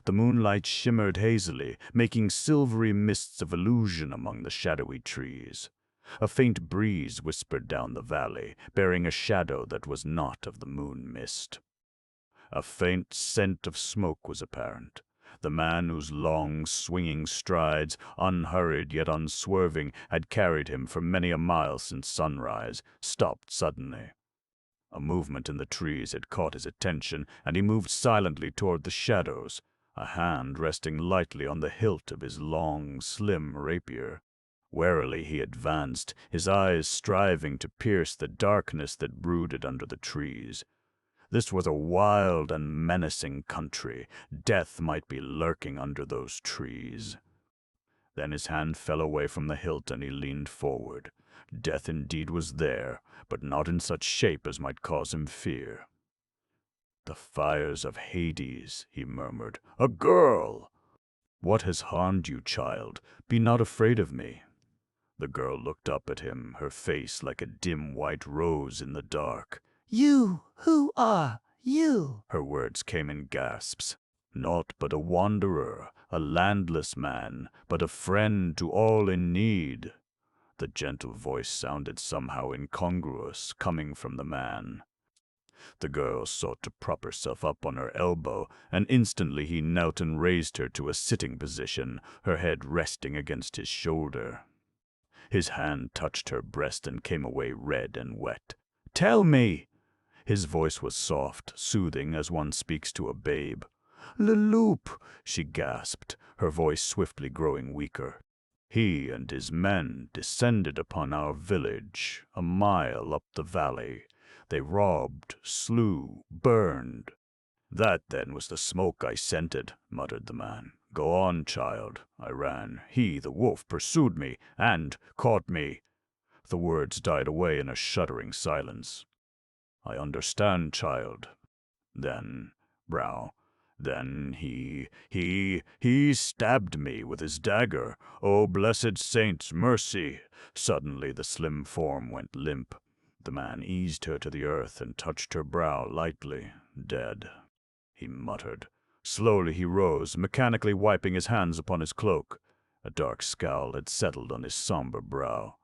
The moonlight shimmered hazily, making silvery mists of illusion among the shadowy trees. A faint breeze whispered down the valley, bearing a shadow that was not of the moon mist. A faint scent of smoke was apparent. The man whose long, swinging strides, unhurried yet unswerving, had carried him for many a mile since sunrise, stopped suddenly. A movement in the trees had caught his attention, and he moved silently toward the shadows, a hand resting lightly on the hilt of his long, slim rapier. Warily he advanced, his eyes striving to pierce the darkness that brooded under the trees. This was a wild and menacing country. Death might be lurking under those trees. Then his hand fell away from the hilt and he leaned forward. Death indeed was there, but not in such shape as might cause him fear. "The fires of Hades," he murmured. "A girl!" "What has harmed you, child? Be not afraid of me." The girl looked up at him, her face like a dim white rose in the dark. "You, who are you?" Her words came in gasps. "Naught but a wanderer, a landless man, but a friend to all in need." The gentle voice sounded somehow incongruous, coming from the man. The girl sought to prop herself up on her elbow, and instantly he knelt and raised her to a sitting position, her head resting against his shoulder. His hand touched her breast and came away red and wet. "Tell me!" His voice was soft, soothing as one speaks to a babe. "Leloup," she gasped, her voice swiftly growing weaker. "He and his men descended upon our village, a mile up the valley. They robbed, slew, burned." "That, then, was the smoke I scented," muttered the man. "Go on, child." I ran. "He, the wolf, pursued me, and caught me." The words died away in a shuddering silence. "I understand, child." Then he stabbed me with his dagger. Oh, blessed saints, mercy!" Suddenly the slim form went limp. The man eased her to the earth and touched her brow lightly. "Dead," he muttered. Slowly he rose, mechanically wiping his hands upon his cloak. A dark scowl had settled on his somber brow.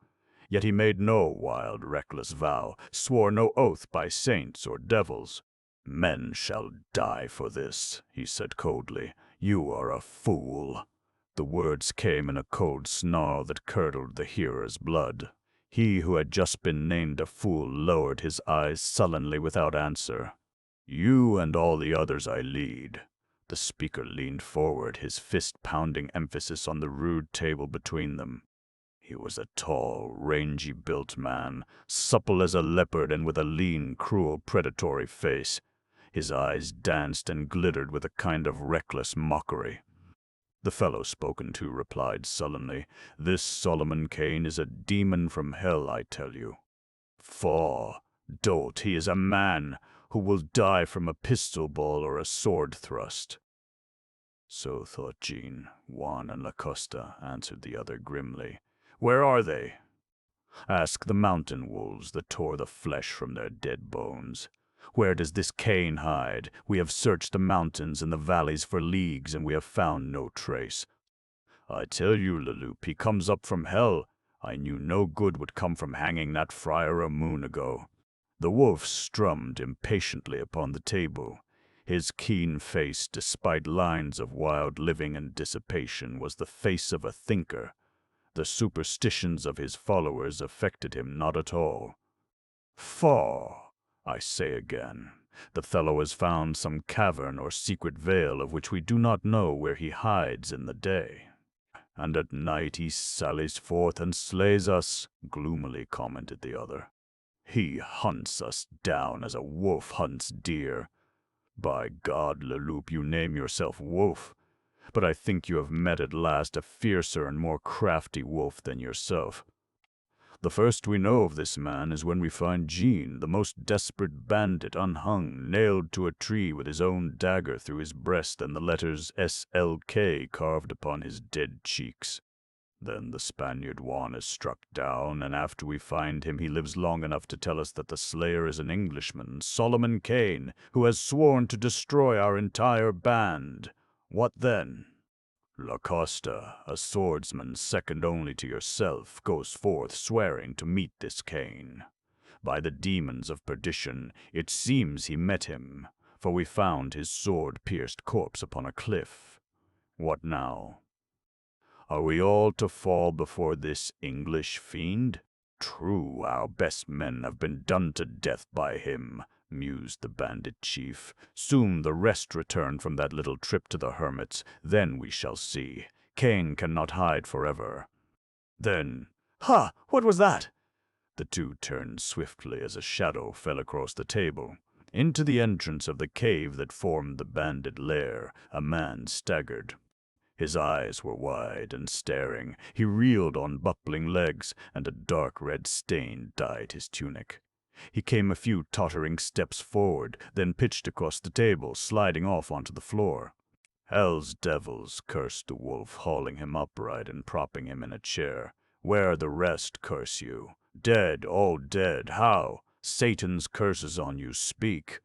Yet he made no wild, reckless vow, swore no oath by saints or devils. "Men shall die for this," he said coldly. "You are a fool." The words came in a cold snarl that curdled the hearer's blood. He who had just been named a fool lowered his eyes sullenly without answer. "You and all the others I lead." The speaker leaned forward, his fist-pounding emphasis on the rude table between them. He was a tall, rangy-built man, supple as a leopard and with a lean, cruel, predatory face. His eyes danced and glittered with a kind of reckless mockery. The fellow spoken to replied sullenly, "This Solomon Kane is a demon from hell, I tell you." "Faugh! Dolt, he is a man who will die from a pistol ball or a sword thrust." "So thought Jean. Juan and Lacosta," answered the other grimly. "Where are they?" "Ask the mountain wolves that tore the flesh from their dead bones. Where does this Kane hide? We have searched the mountains and the valleys for leagues, and we have found no trace." "I tell you, Leloup, he comes up from hell. I knew no good would come from hanging that friar a moon ago." The wolf strummed impatiently upon the table. His keen face, despite lines of wild living and dissipation, was the face of a thinker. The superstitions of his followers affected him not at all. "Faugh! I say again, the fellow has found some cavern or secret vale of which we do not know where he hides in the day. And at night he sallies forth and slays us," gloomily commented the other. "He hunts us down as a wolf hunts deer. By God, Leloup, you name yourself wolf, but I think you have met at last a fiercer and more crafty wolf than yourself. The first we know of this man is when we find Jean, the most desperate bandit, unhung, nailed to a tree with his own dagger through his breast and the letters SLK carved upon his dead cheeks. Then the Spaniard Juan is struck down, and after we find him he lives long enough to tell us that the slayer is an Englishman, Solomon Kane, who has sworn to destroy our entire band. What then? Lacosta, a swordsman second only to yourself, goes forth swearing to meet this Kane. By the demons of perdition, it seems he met him, for we found his sword-pierced corpse upon a cliff. What now? Are we all to fall before this English fiend? True, our best men have been done to death by him, mused the bandit chief. Soon the rest return from that little trip to the hermits, then we shall see. Kane cannot hide forever. Then, ha! What was that? The two turned swiftly as a shadow fell across the table. Into the entrance of the cave that formed the bandit lair, a man staggered. His eyes were wide and staring. He reeled on buckling legs, and a dark red stain dyed his tunic. He came a few tottering steps forward, then pitched across the table, sliding off onto the floor. "Hell's devils," cursed the wolf, hauling him upright and propping him in a chair. "Where are the rest, curse you? Dead, all dead. How? Satan's curses on you, speak."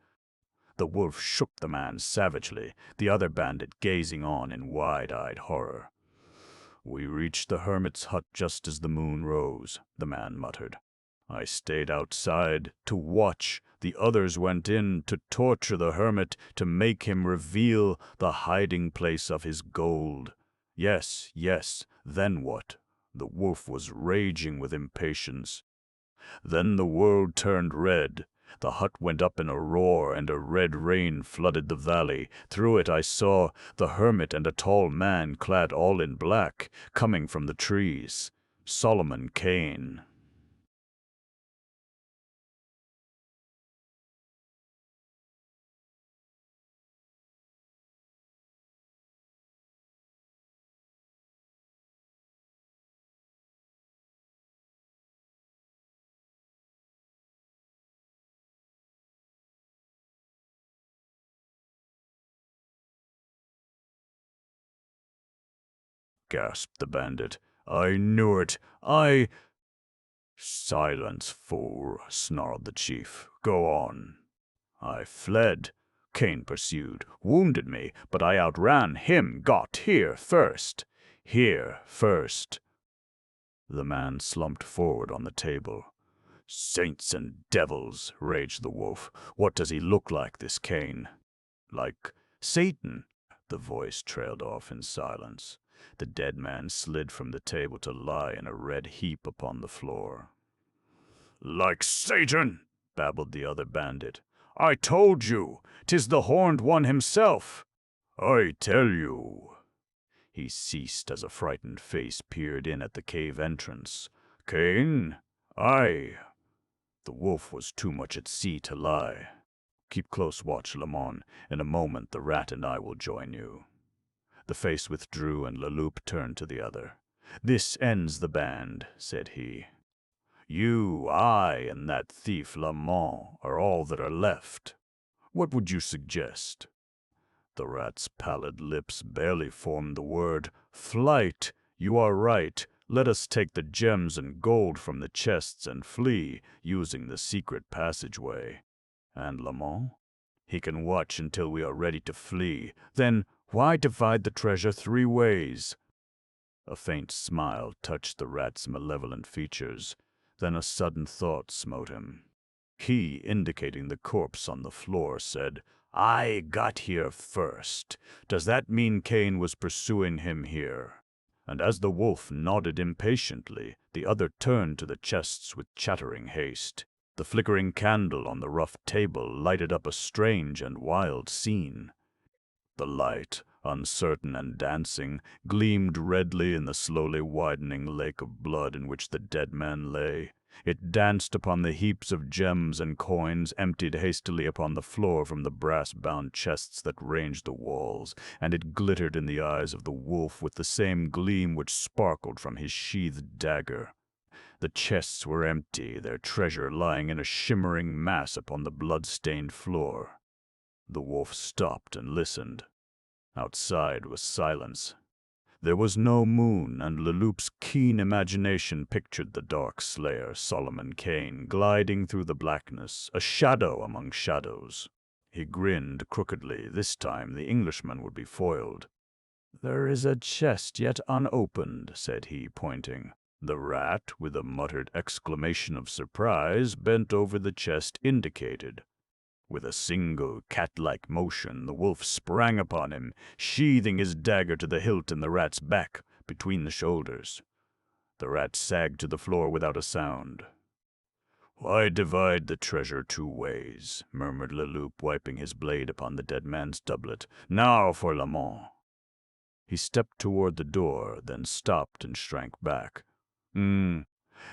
The wolf shook the man savagely, the other bandit gazing on in wide-eyed horror. "We reached the hermit's hut just as the moon rose," the man muttered. "I stayed outside to watch. The others went in to torture the hermit, to make him reveal the hiding place of his gold. Yes, yes, then what?" The wolf was raging with impatience. "Then the world turned red. The hut went up in a roar, and a red rain flooded the valley. Through it I saw the hermit and a tall man clad all in black, coming from the trees. Solomon Kane." Gasped the bandit. "I knew it. "Silence, fool," snarled the chief. "Go on." "I fled," Kane pursued. "Wounded me, but I outran him, got here first. Here first." The man slumped forward on the table. "Saints and devils," raged the wolf. "What does he look like, this Kane?" "Like Satan." The voice trailed off in silence. The dead man slid from the table to lie in a red heap upon the floor. "Like Satan," babbled the other bandit. "I told you, 'tis the horned one himself. I tell you." He ceased as a frightened face peered in at the cave entrance. "Kane? Aye." The wolf was too much at sea to lie. "Keep close watch, Lamont. In a moment the rat and I will join you." The face withdrew, and Leloup turned to the other. "This ends the band," said he. "You, I, and that thief Lamont are all that are left. What would you suggest?" The rat's pallid lips barely formed the word. "Flight! You are right. Let us take the gems and gold from the chests and flee, using the secret passageway. And Lamont? He can watch until we are ready to flee. Then why divide the treasure 3 ways?" A faint smile touched the rat's malevolent features. Then a sudden thought smote him. He, indicating the corpse on the floor, said, "I got here first. Does that mean Kane was pursuing him here?" And as the wolf nodded impatiently, the other turned to the chests with chattering haste. The flickering candle on the rough table lighted up a strange and wild scene. The light, uncertain and dancing, gleamed redly in the slowly widening lake of blood in which the dead man lay. It danced upon the heaps of gems and coins emptied hastily upon the floor from the brass-bound chests that ranged the walls, and it glittered in the eyes of the wolf with the same gleam which sparkled from his sheathed dagger. The chests were empty, their treasure lying in a shimmering mass upon the blood-stained floor. The wolf stopped and listened. Outside was silence. There was no moon, and Leloup's keen imagination pictured the dark slayer, Solomon Kane, gliding through the blackness, a shadow among shadows. He grinned crookedly. This time the Englishman would be foiled. "There is a chest yet unopened," said he, pointing. The rat, with a muttered exclamation of surprise, bent over the chest indicated. With a single cat-like motion, the wolf sprang upon him, sheathing his dagger to the hilt in the rat's back, between the shoulders. The rat sagged to the floor without a sound. "Why divide the treasure two ways?" murmured Leloup, wiping his blade upon the dead man's doublet. "Now for Lamont." He stepped toward the door, then stopped and shrank back.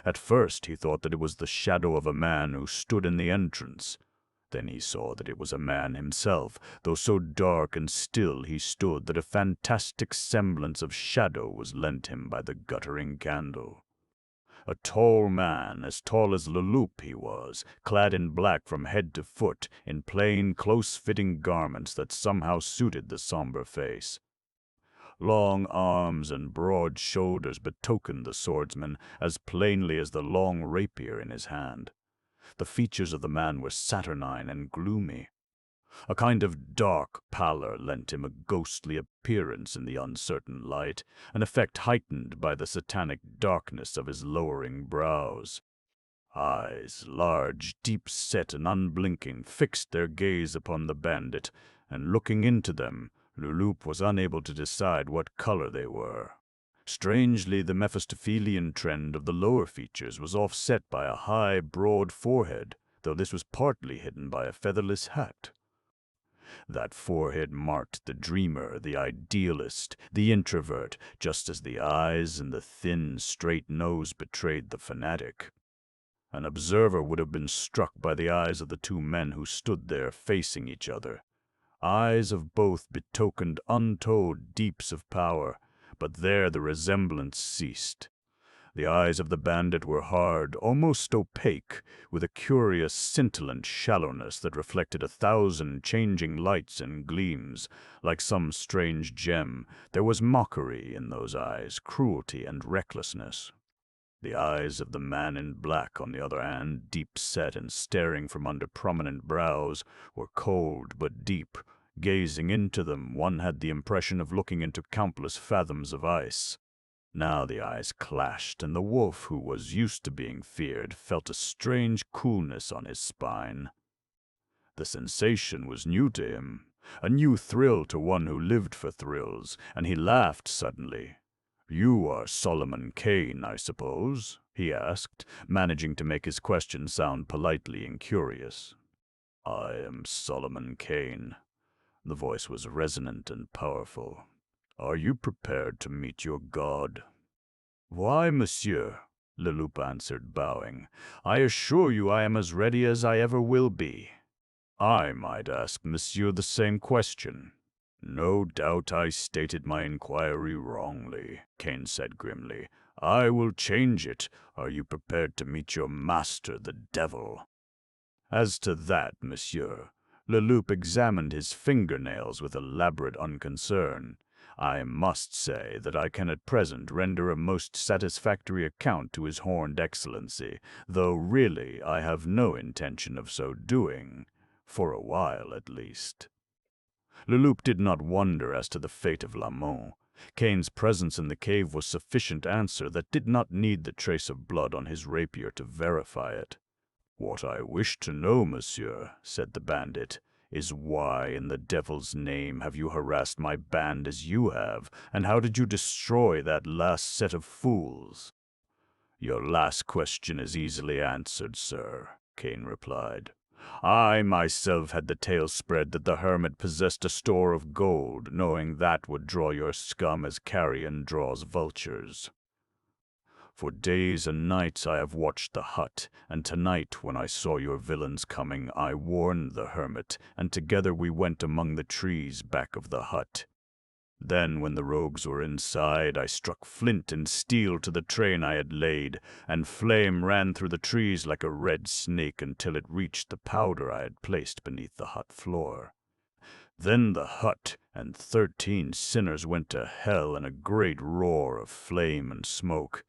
At first he thought that it was the shadow of a man who stood in the entrance. Then he saw that it was a man himself, though so dark and still he stood that a fantastic semblance of shadow was lent him by the guttering candle. A tall man, as tall as Leloup he was, clad in black from head to foot, in plain, close-fitting garments that somehow suited the somber face. Long arms and broad shoulders betokened the swordsman as plainly as the long rapier in his hand. The features of the man were saturnine and gloomy. A kind of dark pallor lent him a ghostly appearance in the uncertain light, an effect heightened by the satanic darkness of his lowering brows. Eyes, large, deep-set and unblinking, fixed their gaze upon the bandit, and looking into them, Leloup was unable to decide what color they were. Strangely, the Mephistophelian trend of the lower features was offset by a high, broad forehead, though this was partly hidden by a featherless hat. That forehead marked the dreamer, the idealist, the introvert, just as the eyes and the thin, straight nose betrayed the fanatic. An observer would have been struck by the eyes of the two men who stood there facing each other. Eyes of both betokened untold deeps of power, but there the resemblance ceased. The eyes of the bandit were hard, almost opaque, with a curious scintillant shallowness that reflected 1,000 changing lights and gleams. Like some strange gem, there was mockery in those eyes, cruelty and recklessness. The eyes of the man in black, on the other hand, deep-set and staring from under prominent brows, were cold but deep. Gazing into them, one had the impression of looking into countless fathoms of ice. Now the eyes clashed, and the wolf, who was used to being feared, felt a strange coolness on his spine. The sensation was new to him, a new thrill to one who lived for thrills, and he laughed suddenly. "You are Solomon Kane, I suppose?" he asked, managing to make his question sound politely incurious. "I am Solomon Kane." The voice was resonant and powerful. "Are you prepared to meet your God?" "Why, monsieur," Leloup answered, bowing, "I assure you I am as ready as I ever will be." "I might ask monsieur the same question." "No doubt I stated my inquiry wrongly," Kane said grimly. "I will change it. Are you prepared to meet your master, the devil?" "As to that, monsieur," Leloup examined his fingernails with elaborate unconcern. "I must say that I can at present render a most satisfactory account to his horned excellency, though really I have no intention of so doing, for a while at least." Leloup did not wonder as to the fate of Lamont. Kane's presence in the cave was sufficient answer that did not need the trace of blood on his rapier to verify it. "What I wish to know, monsieur," said the bandit, "is why in the devil's name have you harassed my band as you have, and how did you destroy that last set of fools?" "Your last question is easily answered, sir," Kane replied. "I myself had the tale spread that the hermit possessed a store of gold, knowing that would draw your scum as carrion draws vultures. For days and nights I have watched the hut, and tonight, when I saw your villains coming, I warned the hermit, and together we went among the trees back of the hut. Then, when the rogues were inside, I struck flint and steel to the train I had laid, and flame ran through the trees like a red snake until it reached the powder I had placed beneath the hut floor. Then the hut and 13 sinners went to hell in a great roar of flame and smoke.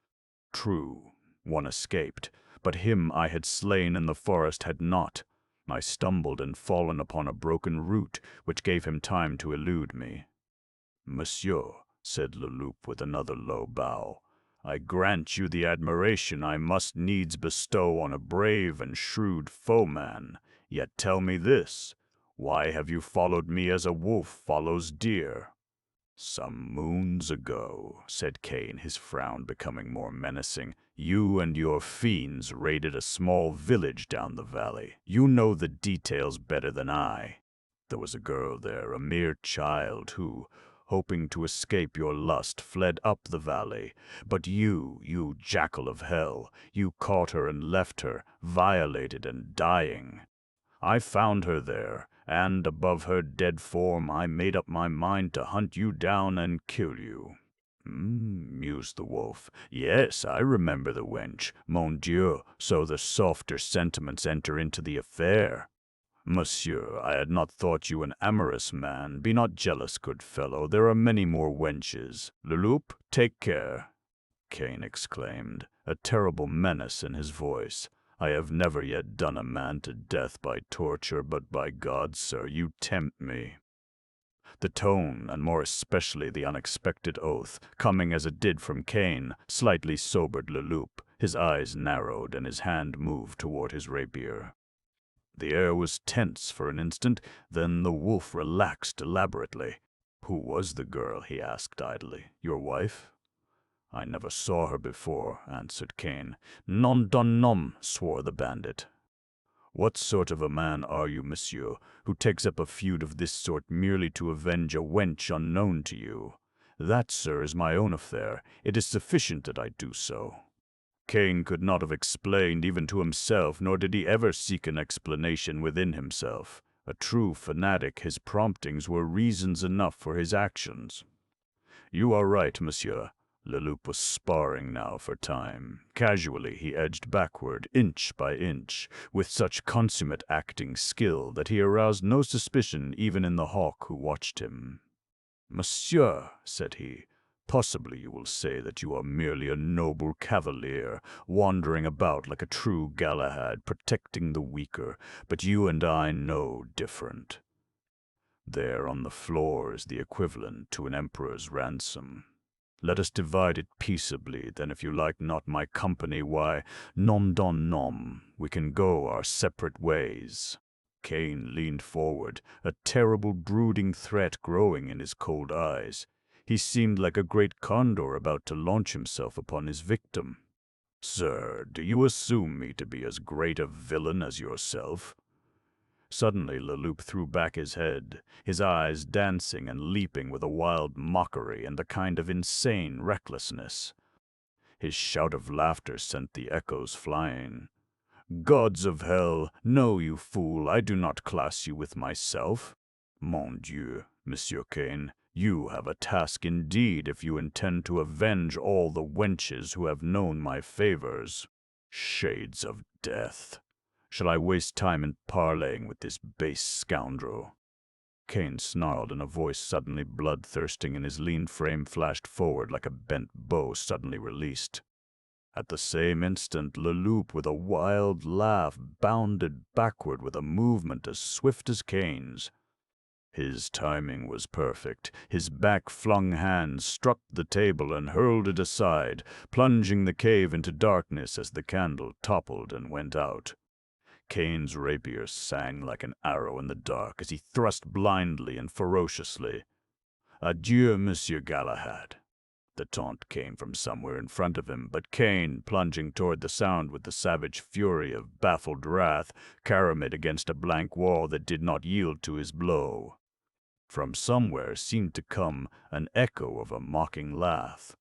True, one escaped, but him I had slain in the forest had not. I stumbled and fallen upon a broken root, which gave him time to elude me. Monsieur, said Leloup with another low bow. "I grant you the admiration I must needs bestow on a brave and shrewd foeman. Yet tell me this, why have you followed me as a wolf follows deer?" "Some moons ago," said Kane, his frown becoming more menacing, "you and your fiends raided a small village down the valley. You know the details better than I. There was a girl there, a mere child, who, hoping to escape your lust, fled up the valley. But you jackal of hell, you caught her and left her, violated and dying. I found her there, and above her dead form I made up my mind to hunt you down and kill you." Mused the wolf. "Yes, I remember the wench. Mon Dieu, so the softer sentiments enter into the affair. Monsieur, I had not thought you an amorous man. Be not jealous, good fellow. There are many more wenches. Leloup, take care," Kane exclaimed, a terrible menace in his voice. "I have never yet done a man to death by torture, but by God, sir, you tempt me." The tone, and more especially the unexpected oath, coming as it did from Kane, slightly sobered Leloup. His eyes narrowed, and his hand moved toward his rapier. The air was tense for an instant, then the wolf relaxed elaborately. "Who was the girl?" he asked idly. "Your wife?" "I never saw her before," answered Kane. "Non don nom," swore the bandit. "What sort of a man are you, monsieur, who takes up a feud of this sort merely to avenge a wench unknown to you? That, sir, is my own affair. It is sufficient that I do so." Kane could not have explained even to himself, nor did he ever seek an explanation within himself. A true fanatic, his promptings were reasons enough for his actions. "You are right, monsieur." Leloup was sparring now for time. Casually he edged backward, inch by inch, with such consummate acting skill that he aroused no suspicion even in the hawk who watched him. "Monsieur," said he, "possibly you will say that you are merely a noble cavalier, wandering about like a true Galahad, protecting the weaker, but you and I know different. There on the floor is the equivalent to an emperor's ransom. Let us divide it peaceably, then if you like not my company, why, nom don nom, we can go our separate ways." Kane leaned forward, a terrible brooding threat growing in his cold eyes. He seemed like a great condor about to launch himself upon his victim. "Sir, do you assume me to be as great a villain as yourself?" Suddenly Leloup threw back his head, his eyes dancing and leaping with a wild mockery and a kind of insane recklessness. His shout of laughter sent the echoes flying. "Gods of hell, no, you fool, I do not class you with myself. Mon Dieu, Monsieur Kane, you have a task indeed if you intend to avenge all the wenches who have known my favors. Shades of death! Shall I waste time in parleying with this base scoundrel?" Kane snarled in a voice suddenly bloodthirsting, and his lean frame flashed forward like a bent bow suddenly released. At the same instant, Leloup, with a wild laugh, bounded backward with a movement as swift as Kane's. His timing was perfect. His back-flung hand struck the table and hurled it aside, plunging the cave into darkness as the candle toppled and went out. Kane's rapier sang like an arrow in the dark as he thrust blindly and ferociously. "Adieu, Monsieur Galahad." The taunt came from somewhere in front of him, but Kane, plunging toward the sound with the savage fury of baffled wrath, caromed against a blank wall that did not yield to his blow. From somewhere seemed to come an echo of a mocking laugh.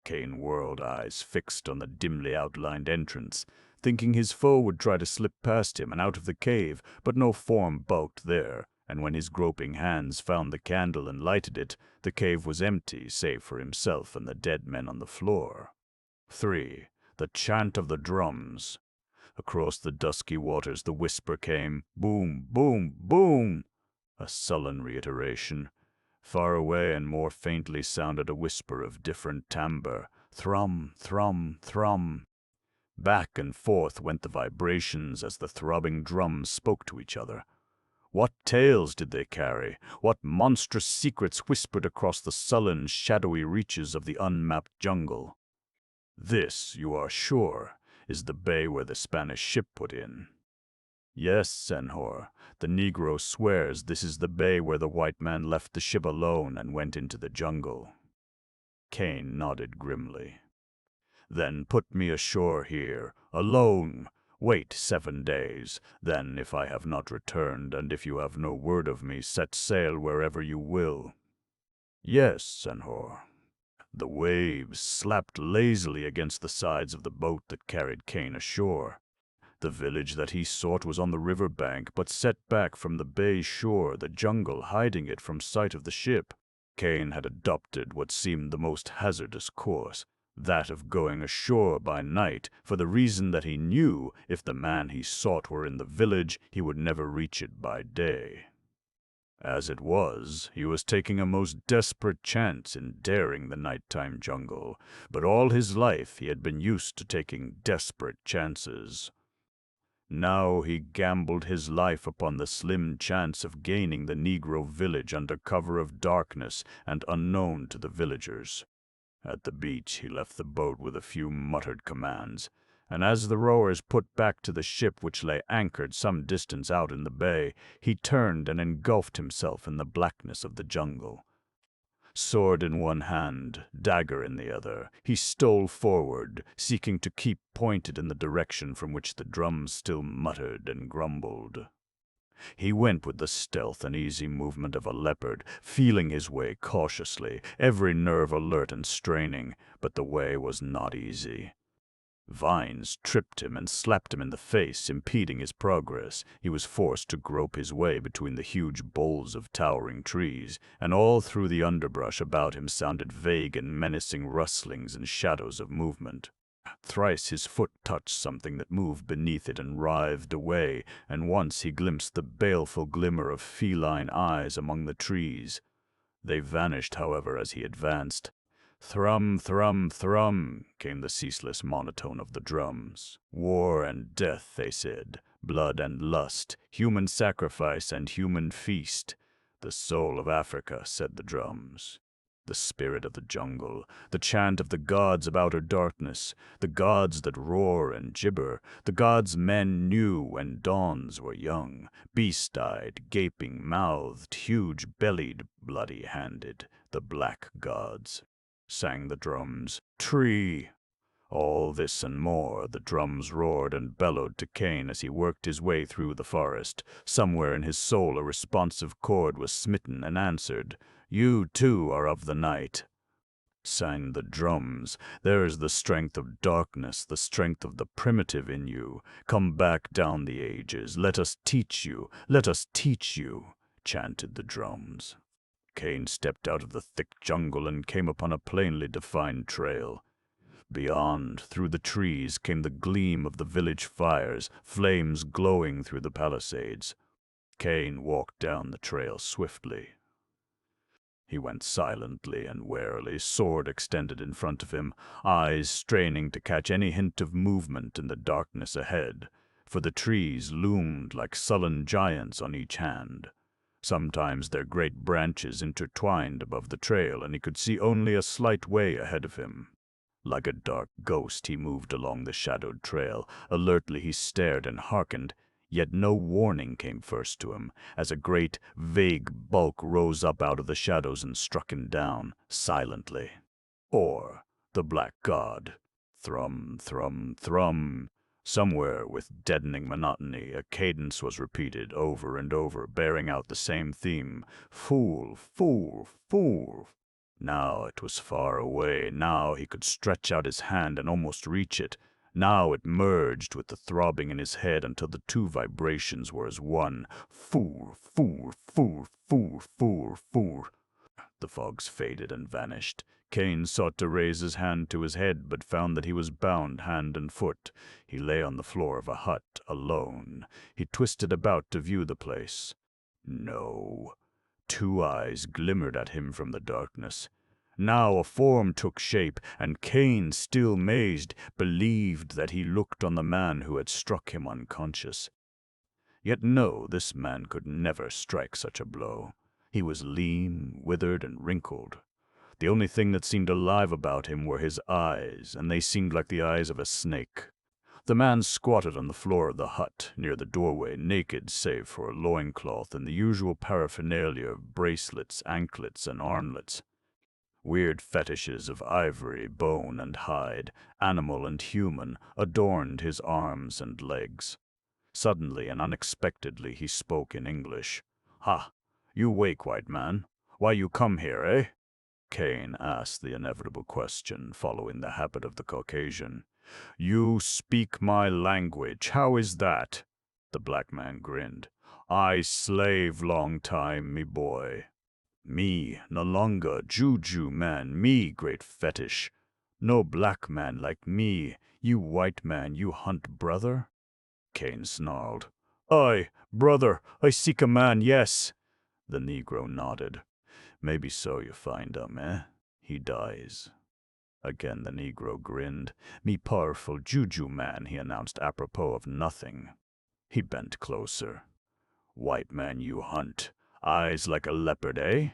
Kane whirled, eyes fixed on the dimly outlined entrance, thinking his foe would try to slip past him and out of the cave, but no form bulked there, and when his groping hands found the candle and lighted it, the cave was empty save for himself and the dead men on the floor. 3. The chant of the drums. Across the dusky waters the whisper came, "Boom, boom, boom!" A sullen reiteration. Far away and more faintly sounded a whisper of different timbre, "Thrum, thrum, thrum." Back and forth went the vibrations as the throbbing drums spoke to each other. What tales did they carry? What monstrous secrets whispered across the sullen, shadowy reaches of the unmapped jungle? This, you are sure, is the bay where the Spanish ship put in. Yes, Senhor, the Negro swears this is the bay where the white man left the ship alone and went into the jungle. Kane nodded grimly. Then put me ashore here, alone. Wait 7 days. Then, if I have not returned, and if you have no word of me, set sail wherever you will. Yes, Senhor. The waves slapped lazily against the sides of the boat that carried Kane ashore. The village that he sought was on the river bank, but set back from the bay shore, the jungle hiding it from sight of the ship. Kane had adopted what seemed the most hazardous course, that of going ashore by night, for the reason that he knew if the man he sought were in the village, he would never reach it by day. As it was, he was taking a most desperate chance in daring the nighttime jungle, but all his life he had been used to taking desperate chances. Now he gambled his life upon the slim chance of gaining the Negro village under cover of darkness and unknown to the villagers. At the beach he left the boat with a few muttered commands, and as the rowers put back to the ship which lay anchored some distance out in the bay, he turned and engulfed himself in the blackness of the jungle. Sword in one hand, dagger in the other, he stole forward, seeking to keep pointed in the direction from which the drums still muttered and grumbled. He went with the stealth and easy movement of a leopard, feeling his way cautiously, every nerve alert and straining, but the way was not easy. Vines tripped him and slapped him in the face, impeding his progress. He was forced to grope his way between the huge boles of towering trees, and all through the underbrush about him sounded vague and menacing rustlings and shadows of movement. Thrice his foot touched something that moved beneath it and writhed away, and once he glimpsed the baleful glimmer of feline eyes among the trees. They vanished, however, as he advanced. Thrum, thrum, thrum, came the ceaseless monotone of the drums. War and death, they said, blood and lust, human sacrifice and human feast. The soul of Africa, said the drums. The spirit of the jungle, the chant of the gods of outer darkness, the gods that roar and gibber, the gods men knew when dawns were young, beast-eyed, gaping-mouthed, huge-bellied, bloody-handed, the black gods. Sang the drums. Tree! All this and more, the drums roared and bellowed to Kane as he worked his way through the forest. Somewhere in his soul a responsive chord was smitten and answered. You, too, are of the night. Sang the drums. There is the strength of darkness, the strength of the primitive in you. Come back down the ages. Let us teach you. Let us teach you, chanted the drums. Kane stepped out of the thick jungle and came upon a plainly defined trail. Beyond, through the trees, came the gleam of the village fires, flames glowing through the palisades. Kane walked down the trail swiftly. He went silently and warily, sword extended in front of him, eyes straining to catch any hint of movement in the darkness ahead, for the trees loomed like sullen giants on each hand. Sometimes their great branches intertwined above the trail, and he could see only a slight way ahead of him. Like a dark ghost he moved along the shadowed trail. Alertly he stared and hearkened, yet no warning came first to him, as a great, vague bulk rose up out of the shadows and struck him down, silently. Or the black god. Thrum, thrum, thrum. Somewhere, with deadening monotony, a cadence was repeated over and over, bearing out the same theme. Fool, fool, fool. Now it was far away. Now he could stretch out his hand and almost reach it. Now it merged with the throbbing in his head until the two vibrations were as one. Fool, fool, fool, fool, fool, fool. The fogs faded and vanished. Kane sought to raise his hand to his head, but found that he was bound hand and foot. He lay on the floor of a hut, alone. He twisted about to view the place. No. Two eyes glimmered at him from the darkness. Now a form took shape, and Kane, still mazed, believed that he looked on the man who had struck him unconscious. Yet no, this man could never strike such a blow. He was lean, withered, and wrinkled. The only thing that seemed alive about him were his eyes, and they seemed like the eyes of a snake. The man squatted on the floor of the hut, near the doorway, naked save for a loincloth and the usual paraphernalia of bracelets, anklets, and armlets. Weird fetishes of ivory, bone, and hide, animal and human, adorned his arms and legs. Suddenly and unexpectedly he spoke in English. "Ha! You wake, white man. Why you come here, eh?" Kane asked the inevitable question, following the habit of the Caucasian. "You speak my language. How is that?" The black man grinned. "I slave long time, me boy. Me, no longer juju man, me great fetish. No black man like me, you white man, you hunt brother?" Kane snarled. "Aye, brother, I seek a man, yes." The Negro nodded. "Maybe so you find eh? He dies." Again the Negro grinned. "Me powerful juju man," he announced apropos of nothing. He bent closer. "White man you hunt. Eyes like a leopard, eh?"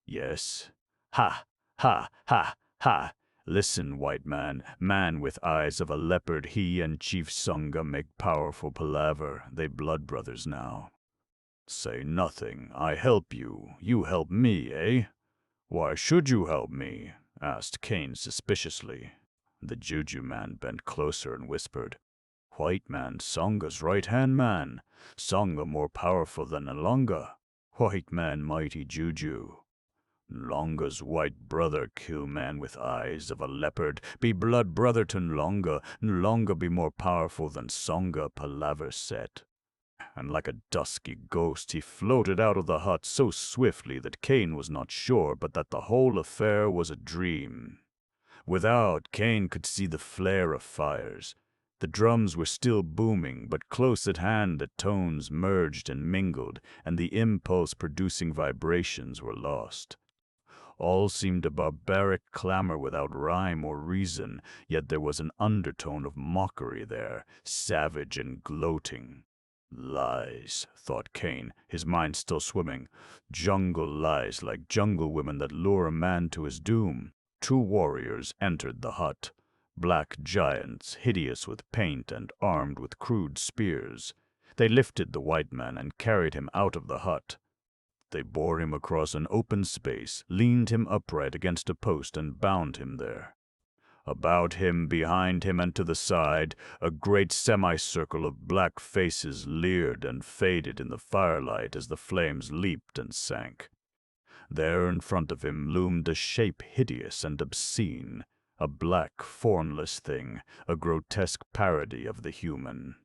"Yes." "Ha, ha, ha, ha. Listen, white man. Man with eyes of a leopard, he and Chief Sunga make powerful palaver. They blood brothers now." "Say nothing. I help you. You help me, eh?" "Why should you help me?" asked Kane suspiciously. The juju man bent closer and whispered, "White man, Songa's right-hand man. Songa more powerful than Nlonga. White man mighty juju. Nlonga's white brother kill man with eyes of a leopard. Be blood brother to Nlonga. Nlonga be more powerful than Songa, palaver set." And like a dusky ghost he floated out of the hut so swiftly that Kane was not sure but that the whole affair was a dream. Without, Kane could see the flare of fires. The drums were still booming, but close at hand the tones merged and mingled, and the impulse-producing vibrations were lost. All seemed a barbaric clamor without rhyme or reason, yet there was an undertone of mockery there, savage and gloating. "Lies," thought Kane, his mind still swimming. "Jungle lies like jungle women that lure a man to his doom." Two warriors entered the hut. Black giants, hideous with paint and armed with crude spears. They lifted the white man and carried him out of the hut. They bore him across an open space, leaned him upright against a post, and bound him there. About him, behind him, and to the side, a great semicircle of black faces leered and faded in the firelight as the flames leaped and sank. There in front of him loomed a shape hideous and obscene, a black, formless thing, a grotesque parody of the human.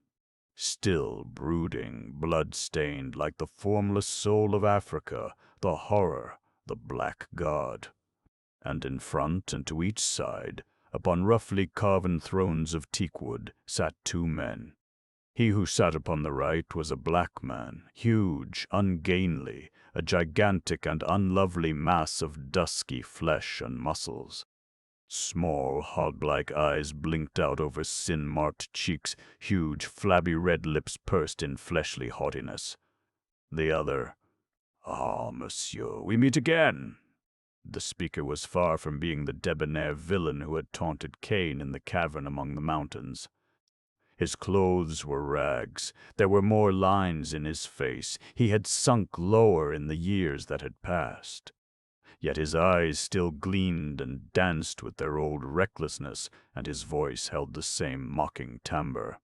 Still, brooding, blood-stained, like the formless soul of Africa, the horror, the black god. And in front and to each side, upon roughly carven thrones of teakwood, sat two men. He who sat upon the right was a black man, huge, ungainly, a gigantic and unlovely mass of dusky flesh and muscles. Small, hog-like eyes blinked out over sin-marked cheeks, huge, flabby red lips pursed in fleshly haughtiness. The other, "Ah, monsieur, we meet again." The speaker was far from being the debonair villain who had taunted Kane in the cavern among the mountains. His clothes were rags. There were more lines in his face. He had sunk lower in the years that had passed. Yet his eyes still gleamed and danced with their old recklessness, and his voice held the same mocking timbre.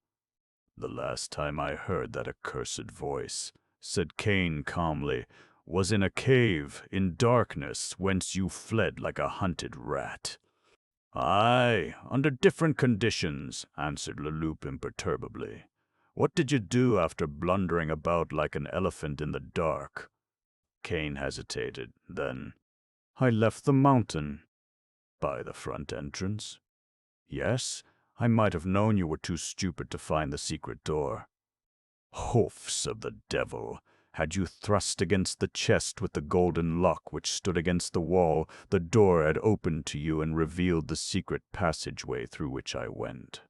"The last time I heard that accursed voice," said Kane calmly, "was in a cave, in darkness, whence you fled like a hunted rat." "Aye, under different conditions," answered Leloup imperturbably. "What did you do after blundering about like an elephant in the dark?" Kane hesitated, then, "I left the mountain." "By the front entrance?" "Yes, I might have known you were too stupid to find the secret door." "Hoofs of the devil! Had you thrust against the chest with the golden lock which stood against the wall, the door had opened to you and revealed the secret passageway through which I went."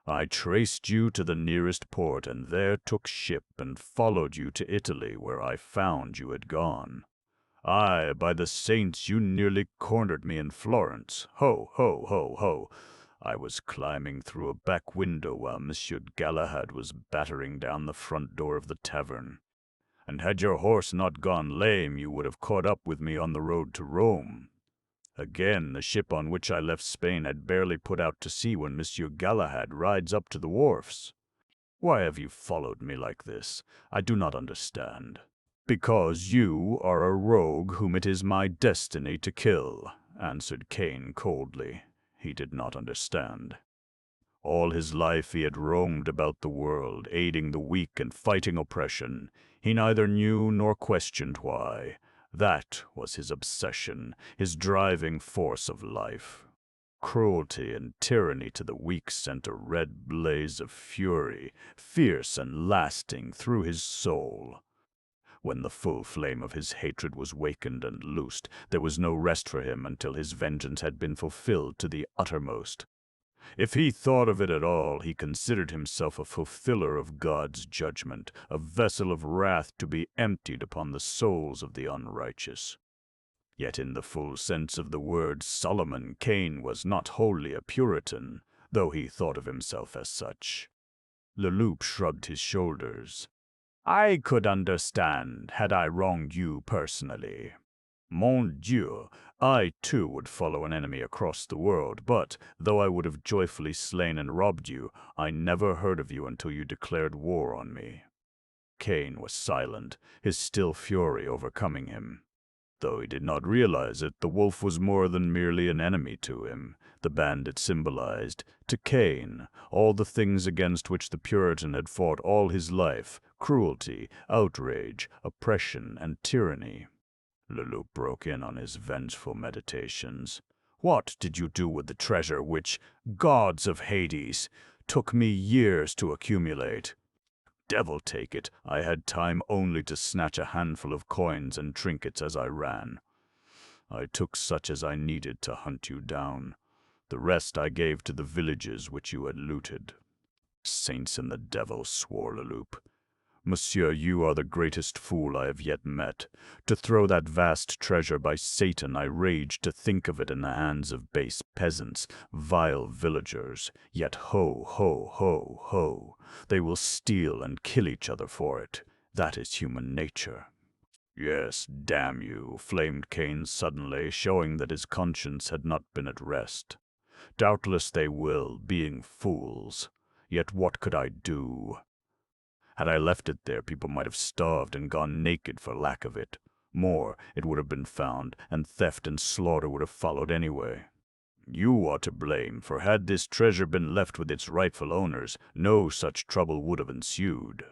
I traced you to the nearest port and there took ship and followed you to Italy, where I found you had gone. Aye, by the saints, you nearly cornered me in Florence. Ho, ho, ho, ho. I was climbing through a back window while Monsieur Galahad was battering down the front door of the tavern. And had your horse not gone lame, you would have caught up with me on the road to Rome. Again, the ship on which I left Spain had barely put out to sea when Monsieur Galahad rides up to the wharfs. Why have you followed me like this? I do not understand. Because you are a rogue whom it is my destiny to kill, answered Kane coldly. He did not understand. All his life he had roamed about the world, aiding the weak and fighting oppression. He neither knew nor questioned why. That was his obsession, his driving force of life. Cruelty and tyranny to the weak sent a red blaze of fury, fierce and lasting, through his soul. When the full flame of his hatred was wakened and loosed, there was no rest for him until his vengeance had been fulfilled to the uttermost. If he thought of it at all, he considered himself a fulfiller of God's judgment, a vessel of wrath to be emptied upon the souls of the unrighteous. Yet in the full sense of the word, Solomon Kane was not wholly a Puritan, though he thought of himself as such. Leloup shrugged his shoulders. I could understand had I wronged you personally. Mon Dieu, I too would follow an enemy across the world, but, though I would have joyfully slain and robbed you, I never heard of you until you declared war on me. Kane was silent, his still fury overcoming him. Though he did not realize it, the wolf was more than merely an enemy to him. The bandit symbolized, to Kane, all the things against which the Puritan had fought all his life: cruelty, outrage, oppression, and tyranny. Leloup broke in on his vengeful meditations. What did you do with the treasure which, gods of Hades, took me years to accumulate? Devil take it, I had time only to snatch a handful of coins and trinkets as I ran. I took such as I needed to hunt you down. The rest I gave to the villages which you had looted. Saints and the devil, swore Leloup. Monsieur, you are the greatest fool I have yet met. To throw that vast treasure, by Satan, I rage to think of it in the hands of base peasants, vile villagers. Yet ho, ho, ho, ho, they will steal and kill each other for it. That is human nature. Yes, damn you, flamed Kane suddenly, showing that his conscience had not been at rest. Doubtless they will, being fools. Yet what could I do? Had I left it there, people might have starved and gone naked for lack of it. More, it would have been found, and theft and slaughter would have followed anyway. You are to blame, for had this treasure been left with its rightful owners, no such trouble would have ensued.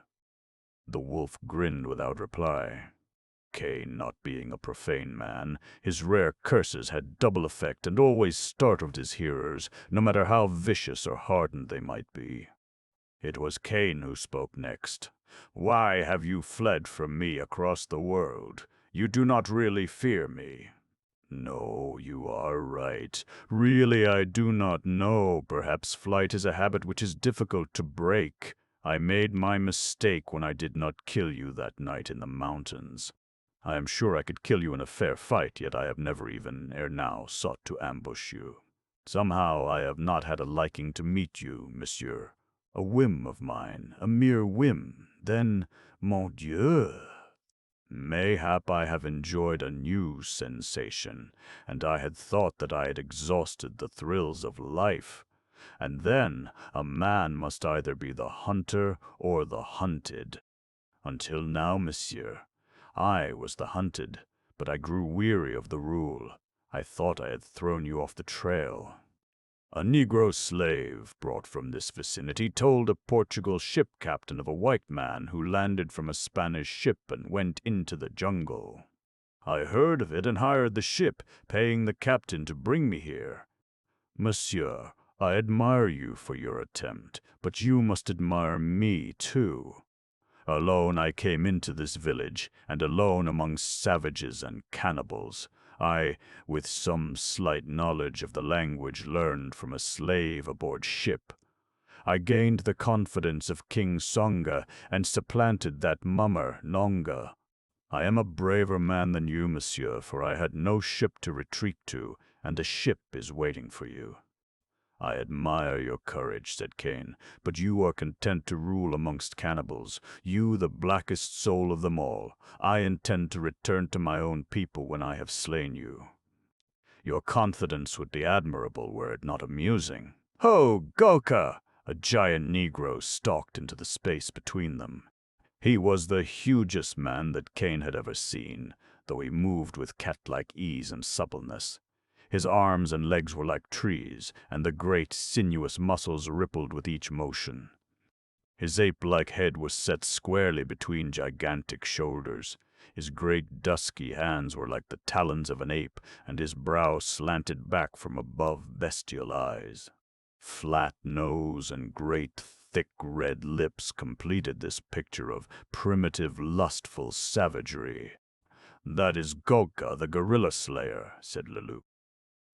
The wolf grinned without reply. Kane, not being a profane man, his rare curses had double effect and always startled his hearers, no matter how vicious or hardened they might be. It was Kane who spoke next. Why have you fled from me across the world? You do not really fear me. No, you are right. Really, I do not know. Perhaps flight is a habit which is difficult to break. I made my mistake when I did not kill you that night in the mountains. I am sure I could kill you in a fair fight, yet I have never even, ere now, sought to ambush you. Somehow I have not had a liking to meet you, monsieur. A whim of mine, a mere whim. Then, mon Dieu! Mayhap I have enjoyed a new sensation, and I had thought that I had exhausted the thrills of life. And then, a man must either be the hunter or the hunted. Until now, monsieur, I was the hunted, but I grew weary of the rule. I thought I had thrown you off the trail. A Negro slave brought from this vicinity told a Portugal ship captain of a white man who landed from a Spanish ship and went into the jungle. I heard of it and hired the ship, paying the captain to bring me here. Monsieur, I admire you for your attempt, but you must admire me too. Alone I came into this village, and alone among savages and cannibals. I, with some slight knowledge of the language learned from a slave aboard ship. I gained the confidence of King Songa and supplanted that mummer, Nonga. I am a braver man than you, monsieur, for I had no ship to retreat to, and the ship is waiting for you." "I admire your courage," said Kane, "but you are content to rule amongst cannibals, you the blackest soul of them all. I intend to return to my own people when I have slain you." "Your confidence would be admirable were it not amusing." "Ho, Goka!" A giant Negro stalked into the space between them. He was the hugest man that Kane had ever seen, though he moved with cat-like ease and suppleness. His arms and legs were like trees, and the great, sinuous muscles rippled with each motion. His ape-like head was set squarely between gigantic shoulders. His great, dusky hands were like the talons of an ape, and his brow slanted back from above bestial eyes. Flat nose and great, thick red lips completed this picture of primitive, lustful savagery. "That is Golka, the gorilla slayer," said Leloup.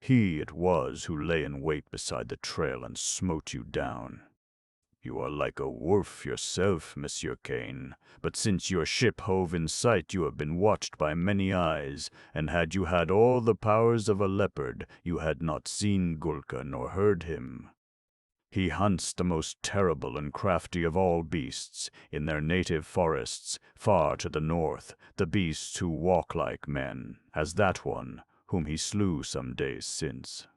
"He it was who lay in wait beside the trail and smote you down. You are like a wolf yourself, Monsieur Kane, but since your ship hove in sight you have been watched by many eyes, and had you had all the powers of a leopard, you had not seen Gulka nor heard him. He hunts the most terrible and crafty of all beasts, in their native forests, far to the north, the beasts who walk like men, as that one, whom he slew some days since."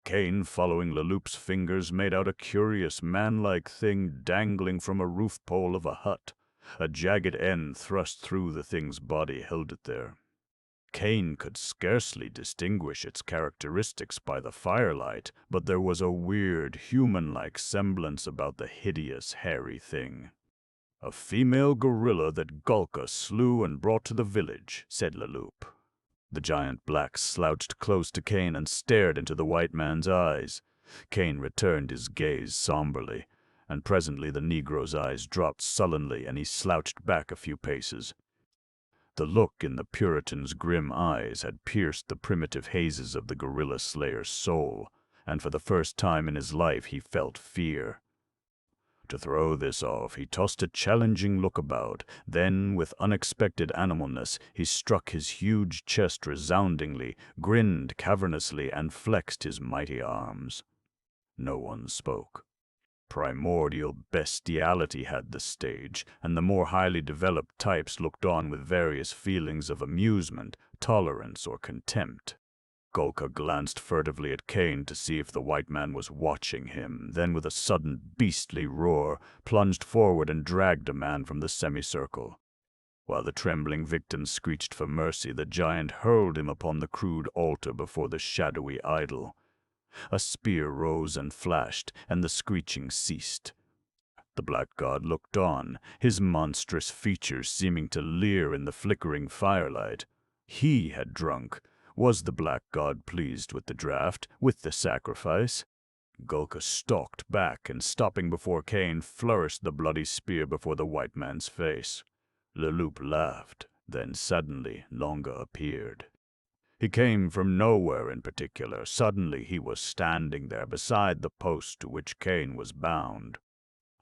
Kane, following Leloup's fingers, made out a curious man-like thing dangling from a roof pole of a hut. A jagged end thrust through the thing's body held it there. Kane could scarcely distinguish its characteristics by the firelight, but there was a weird, human-like semblance about the hideous, hairy thing. "A female gorilla that Gulka slew and brought to the village," said Leloup. The giant black slouched close to Kane and stared into the white man's eyes. Kane returned his gaze somberly, and presently the Negro's eyes dropped sullenly and he slouched back a few paces. The look in the Puritan's grim eyes had pierced the primitive hazes of the gorilla slayer's soul, and for the first time in his life he felt fear. To throw this off, he tossed a challenging look about. Then, with unexpected animalness, he struck his huge chest resoundingly, grinned cavernously, and flexed his mighty arms. No one spoke. Primordial bestiality had the stage, and the more highly developed types looked on with various feelings of amusement, tolerance, or contempt. Golka glanced furtively at Kane to see if the white man was watching him, then with a sudden beastly roar, plunged forward and dragged a man from the semicircle. While the trembling victim screeched for mercy, the giant hurled him upon the crude altar before the shadowy idol. A spear rose and flashed, and the screeching ceased. The black god looked on, his monstrous features seeming to leer in the flickering firelight. He had drunk. Was the black god pleased with the draught, with the sacrifice? Gulka stalked back and, stopping before Kane, flourished the bloody spear before the white man's face. Leloup laughed. Then suddenly Longa appeared. He came from nowhere in particular. Suddenly he was standing there beside the post to which Kane was bound.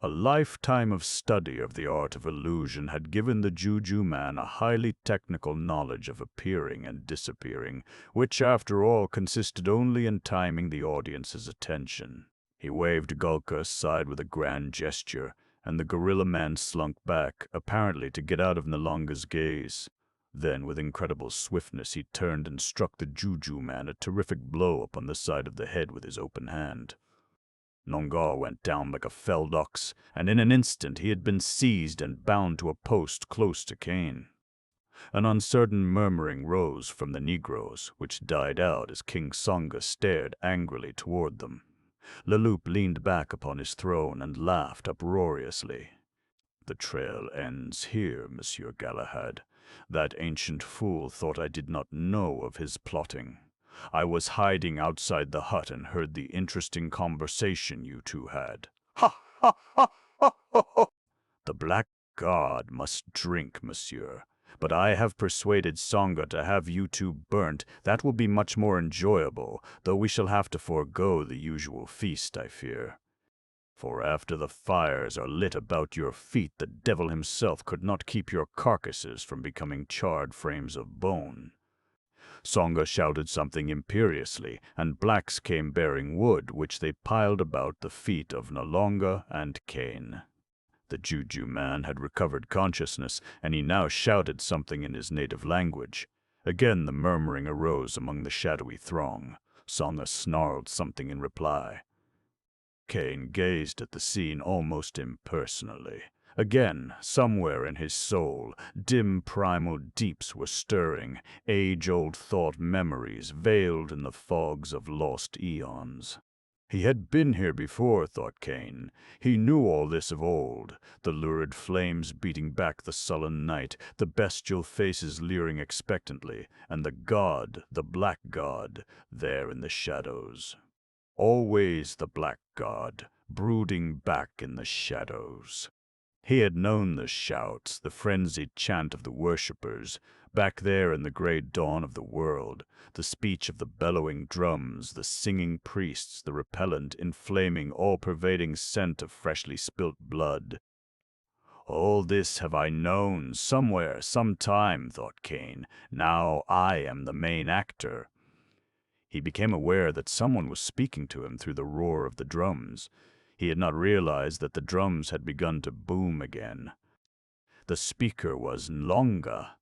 A lifetime of study of the art of illusion had given the juju man a highly technical knowledge of appearing and disappearing, which after all consisted only in timing the audience's attention. He waved Gulka aside with a grand gesture, and the gorilla man slunk back, apparently to get out of Nalonga's gaze. Then, with incredible swiftness, he turned and struck the juju man a terrific blow upon the side of the head with his open hand. Nonga went down like a felled ox, and in an instant he had been seized and bound to a post close to Kane. An uncertain murmuring rose from the Negroes, which died out as King Songa stared angrily toward them. Leloup leaned back upon his throne and laughed uproariously. "The trail ends here, Monsieur Galahad. That ancient fool thought I did not know of his plotting. I was hiding outside the hut and heard the interesting conversation you two had. Ha, ha, ha, ha, ha, ha. The black god must drink, monsieur. But I have persuaded Songa to have you two burnt. That will be much more enjoyable, though we shall have to forego the usual feast, I fear." For after the fires are lit about your feet, the devil himself could not keep your carcasses from becoming charred frames of bone. Songa shouted something imperiously, and blacks came bearing wood, which they piled about the feet of Nalonga and Kane. The Juju man had recovered consciousness, and he now shouted something in his native language. Again the murmuring arose among the shadowy throng. Songa snarled something in reply. Kane gazed at the scene almost impersonally. Again, somewhere in his soul, dim primal deeps were stirring, age-old thought memories veiled in the fogs of lost eons. He had been here before, thought Kane. He knew all this of old, the lurid flames beating back the sullen night, the bestial faces leering expectantly, and the god, the black god, there in the shadows. Always the black god, brooding back in the shadows. He had known the shouts, the frenzied chant of the worshippers, back there in the grey dawn of the world, the speech of the bellowing drums, the singing priests, the repellent, inflaming, all-pervading scent of freshly spilt blood. All this have I known, somewhere, sometime, thought Kane. Now I am the main actor. He became aware that someone was speaking to him through the roar of the drums. He had not realized that the drums had begun to boom again. The speaker was Nlonga.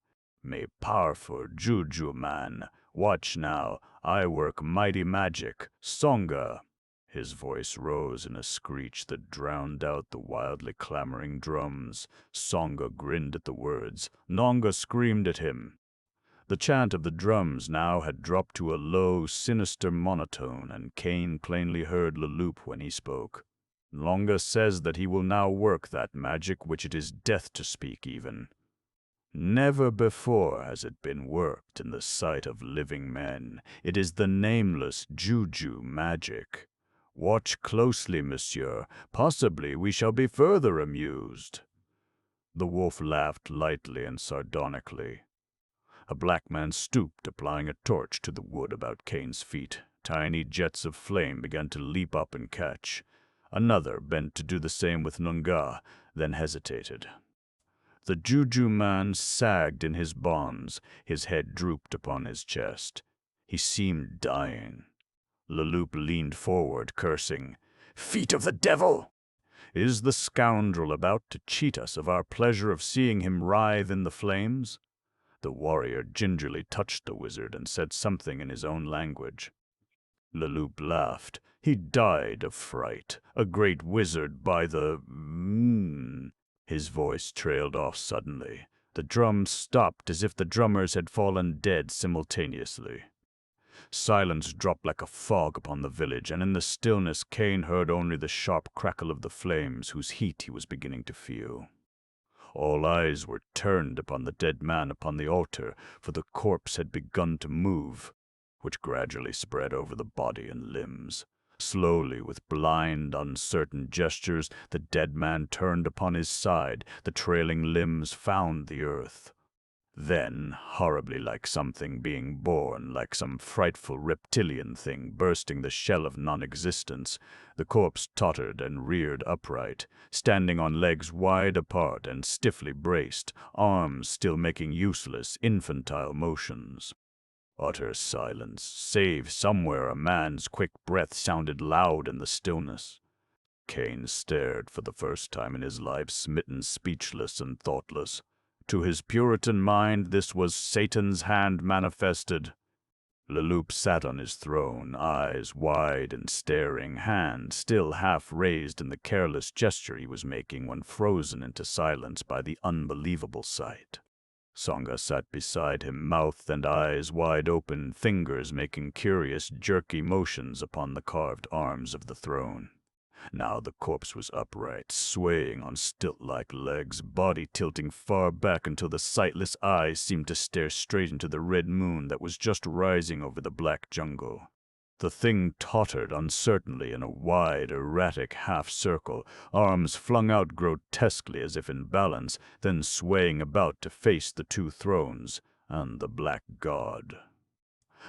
"Me powerful Juju man. Watch now, I work mighty magic. Songa." His voice rose in a screech that drowned out the wildly clamoring drums. Songa grinned at the words. Nonga screamed at him. The chant of the drums now had dropped to a low, sinister monotone, and Kane plainly heard Leloup when he spoke. Nlonga says that he will now work that magic which it is death to speak even. Never before has it been worked in the sight of living men. It is the nameless Juju magic. Watch closely, monsieur. Possibly we shall be further amused. The wolf laughed lightly and sardonically. A black man stooped, applying a torch to the wood about Kane's feet. Tiny jets of flame began to leap up and catch. Another bent to do the same with Nunga, then hesitated. The Juju man sagged in his bonds, his head drooped upon his chest. He seemed dying. Leloup leaned forward, cursing. "Feet of the devil! Is the scoundrel about to cheat us of our pleasure of seeing him writhe in the flames?" The warrior gingerly touched the wizard and said something in his own language. Leloup laughed. He died of fright. A great wizard by the... His voice trailed off suddenly. The drums stopped as if the drummers had fallen dead simultaneously. Silence dropped like a fog upon the village, and in the stillness Kane heard only the sharp crackle of the flames whose heat he was beginning to feel. All eyes were turned upon the dead man upon the altar, for the corpse had begun to move, which gradually spread over the body and limbs. Slowly, with blind, uncertain gestures, the dead man turned upon his side. The trailing limbs found the earth. Then, horribly like something being born, like some frightful reptilian thing bursting the shell of non-existence, the corpse tottered and reared upright, standing on legs wide apart and stiffly braced, arms still making useless, infantile motions. Utter silence, save somewhere a man's quick breath sounded loud in the stillness. Kane stared for the first time in his life, smitten, speechless, and thoughtless. To his Puritan mind, this was Satan's hand manifested. Leloup sat on his throne, eyes wide and staring, hand still half raised in the careless gesture he was making when frozen into silence by the unbelievable sight. Songa sat beside him, mouth and eyes wide open, fingers making curious, jerky motions upon the carved arms of the throne. Now the corpse was upright, swaying on stilt-like legs, body tilting far back until the sightless eyes seemed to stare straight into the red moon that was just rising over the black jungle. The thing tottered uncertainly in a wide, erratic half-circle, arms flung out grotesquely as if in balance, then swaying about to face the two thrones and the black god.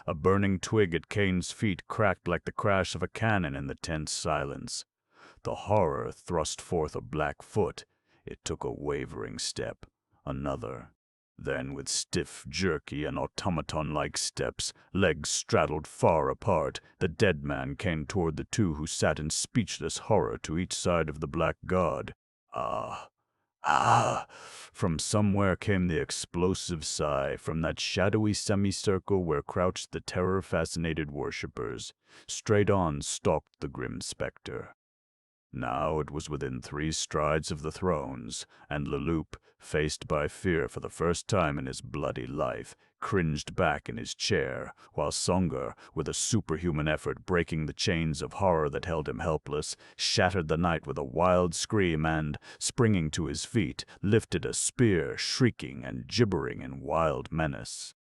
A burning twig at Kane's feet cracked like the crash of a cannon in the tense silence. The horror thrust forth a black foot. It took a wavering step, another. Then, with stiff, jerky, and automaton-like steps, legs straddled far apart, the dead man came toward the two who sat in speechless horror to each side of the black god. Ah! Ah! From somewhere came the explosive sigh, from that shadowy semicircle where crouched the terror-fascinated worshippers. Straight on stalked the grim specter. Now it was within 3 strides of the thrones, and Leloup, faced by fear for the first time in his bloody life, cringed back in his chair, while Songa, with a superhuman effort breaking the chains of horror that held him helpless, shattered the night with a wild scream and, springing to his feet, lifted a spear, shrieking and gibbering in wild menace.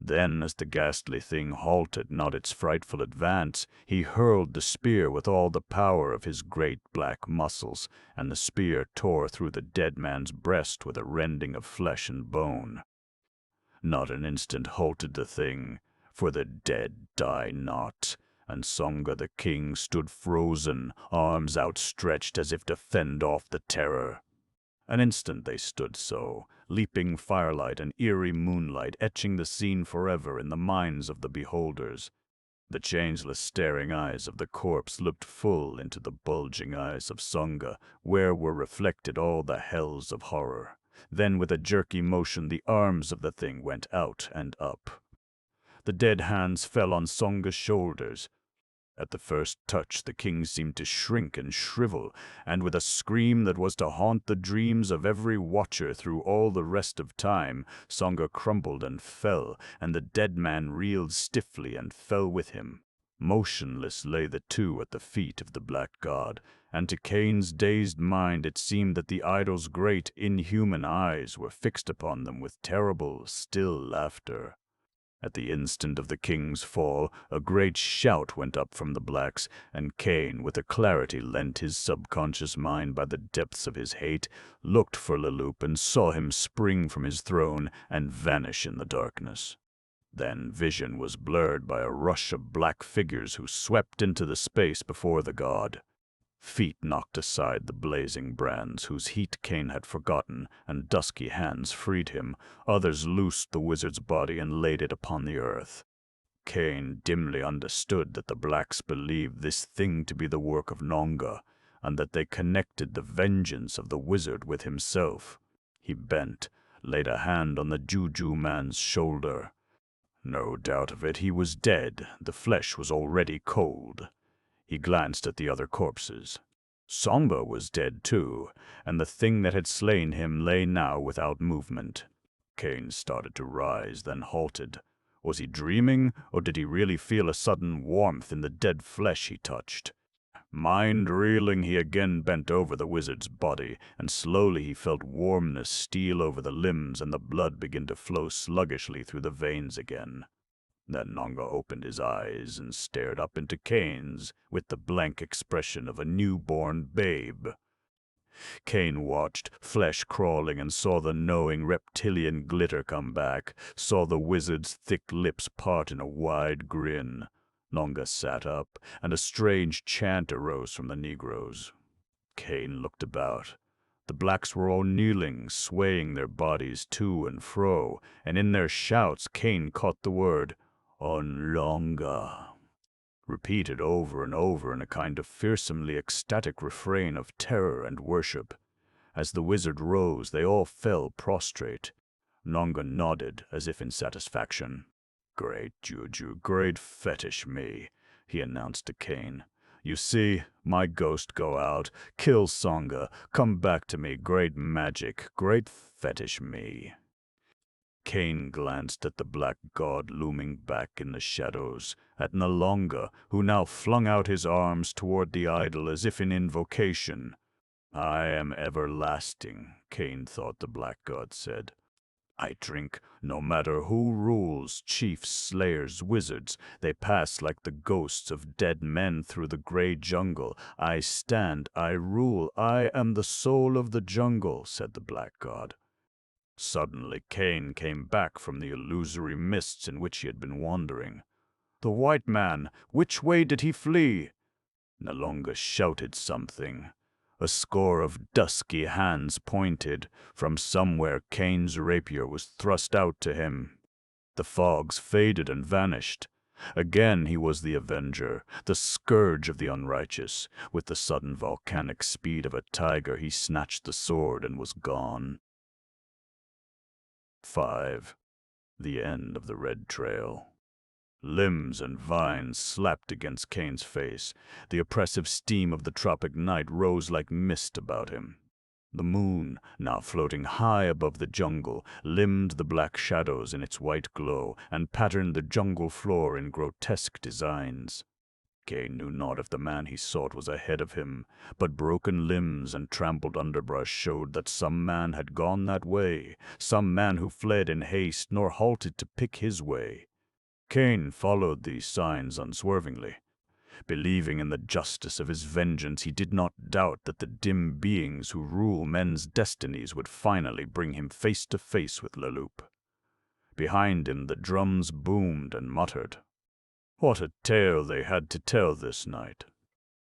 Then, as the ghastly thing halted not its frightful advance, he hurled the spear with all the power of his great black muscles, and the spear tore through the dead man's breast with a rending of flesh and bone. Not an instant halted the thing, for the dead die not, and Songa the king stood frozen, arms outstretched as if to fend off the terror. An instant they stood so, leaping firelight and eerie moonlight etching the scene forever in the minds of the beholders. The changeless staring eyes of the corpse looked full into the bulging eyes of Songa, where were reflected all the hells of horror. Then with a jerky motion the arms of the thing went out and up. The dead hands fell on Songa's shoulders. At the first touch the king seemed to shrink and shrivel, and with a scream that was to haunt the dreams of every watcher through all the rest of time, Songa crumpled and fell, and the dead man reeled stiffly and fell with him. Motionless lay the two at the feet of the black god, and to Kane's dazed mind it seemed that the idol's great, inhuman eyes were fixed upon them with terrible, still laughter. At the instant of the king's fall, a great shout went up from the blacks, and Kane, with a clarity lent his subconscious mind by the depths of his hate, looked for Leloup and saw him spring from his throne and vanish in the darkness. Then vision was blurred by a rush of black figures who swept into the space before the god. Feet knocked aside the blazing brands whose heat Kane had forgotten, and dusky hands freed him. Others loosed the wizard's body and laid it upon the earth. Kane dimly understood that the blacks believed this thing to be the work of Nonga, and that they connected the vengeance of the wizard with himself. He bent, laid a hand on the juju man's shoulder. No doubt of it, he was dead. The flesh was already cold. He glanced at the other corpses. Songa was dead too, and the thing that had slain him lay now without movement. Kane started to rise, then halted. Was he dreaming, or did he really feel a sudden warmth in the dead flesh he touched? Mind reeling, he again bent over the wizard's body, and slowly he felt warmness steal over the limbs and the blood begin to flow sluggishly through the veins again. Then Nonga opened his eyes and stared up into Kane's with the blank expression of a newborn babe. Kane watched, flesh crawling, and saw the knowing reptilian glitter come back, saw the wizard's thick lips part in a wide grin. Nonga sat up, and a strange chant arose from the Negroes. Kane looked about. The blacks were all kneeling, swaying their bodies to and fro, and in their shouts Kane caught the word "Onlonga," repeated over and over in a kind of fearsomely ecstatic refrain of terror and worship. As the wizard rose, they all fell prostrate. Nonga nodded as if in satisfaction. "Great juju, great fetish me," he announced to Kane. "You see, my ghost go out, kill Songa, come back to me, great magic, great fetish me." Kane glanced at the black god looming back in the shadows, at Nalonga, who now flung out his arms toward the idol as if in invocation. "I am everlasting," Kane thought the black god said. "I drink, no matter who rules, chiefs, slayers, wizards, they pass like the ghosts of dead men through the gray jungle. I stand, I rule, I am the soul of the jungle," said the black god. Suddenly Kane came back from the illusory mists in which he had been wandering. "The white man, which way did he flee?" Nalonga shouted something. A score of dusky hands pointed. From somewhere Kane's rapier was thrust out to him. The fogs faded and vanished. Again he was the avenger, the scourge of the unrighteous. With the sudden volcanic speed of a tiger, he snatched the sword and was gone. 5. The end of the red trail. Limbs and vines slapped against Kane's face. The oppressive steam of the tropic night rose like mist about him. The moon, now floating high above the jungle, limned the black shadows in its white glow and patterned the jungle floor in grotesque designs. Kane knew not if the man he sought was ahead of him, but broken limbs and trampled underbrush showed that some man had gone that way, some man who fled in haste nor halted to pick his way. Kane followed these signs unswervingly. Believing in the justice of his vengeance, he did not doubt that the dim beings who rule men's destinies would finally bring him face to face with Leloup. Behind him the drums boomed and muttered. What a tale they had to tell this night!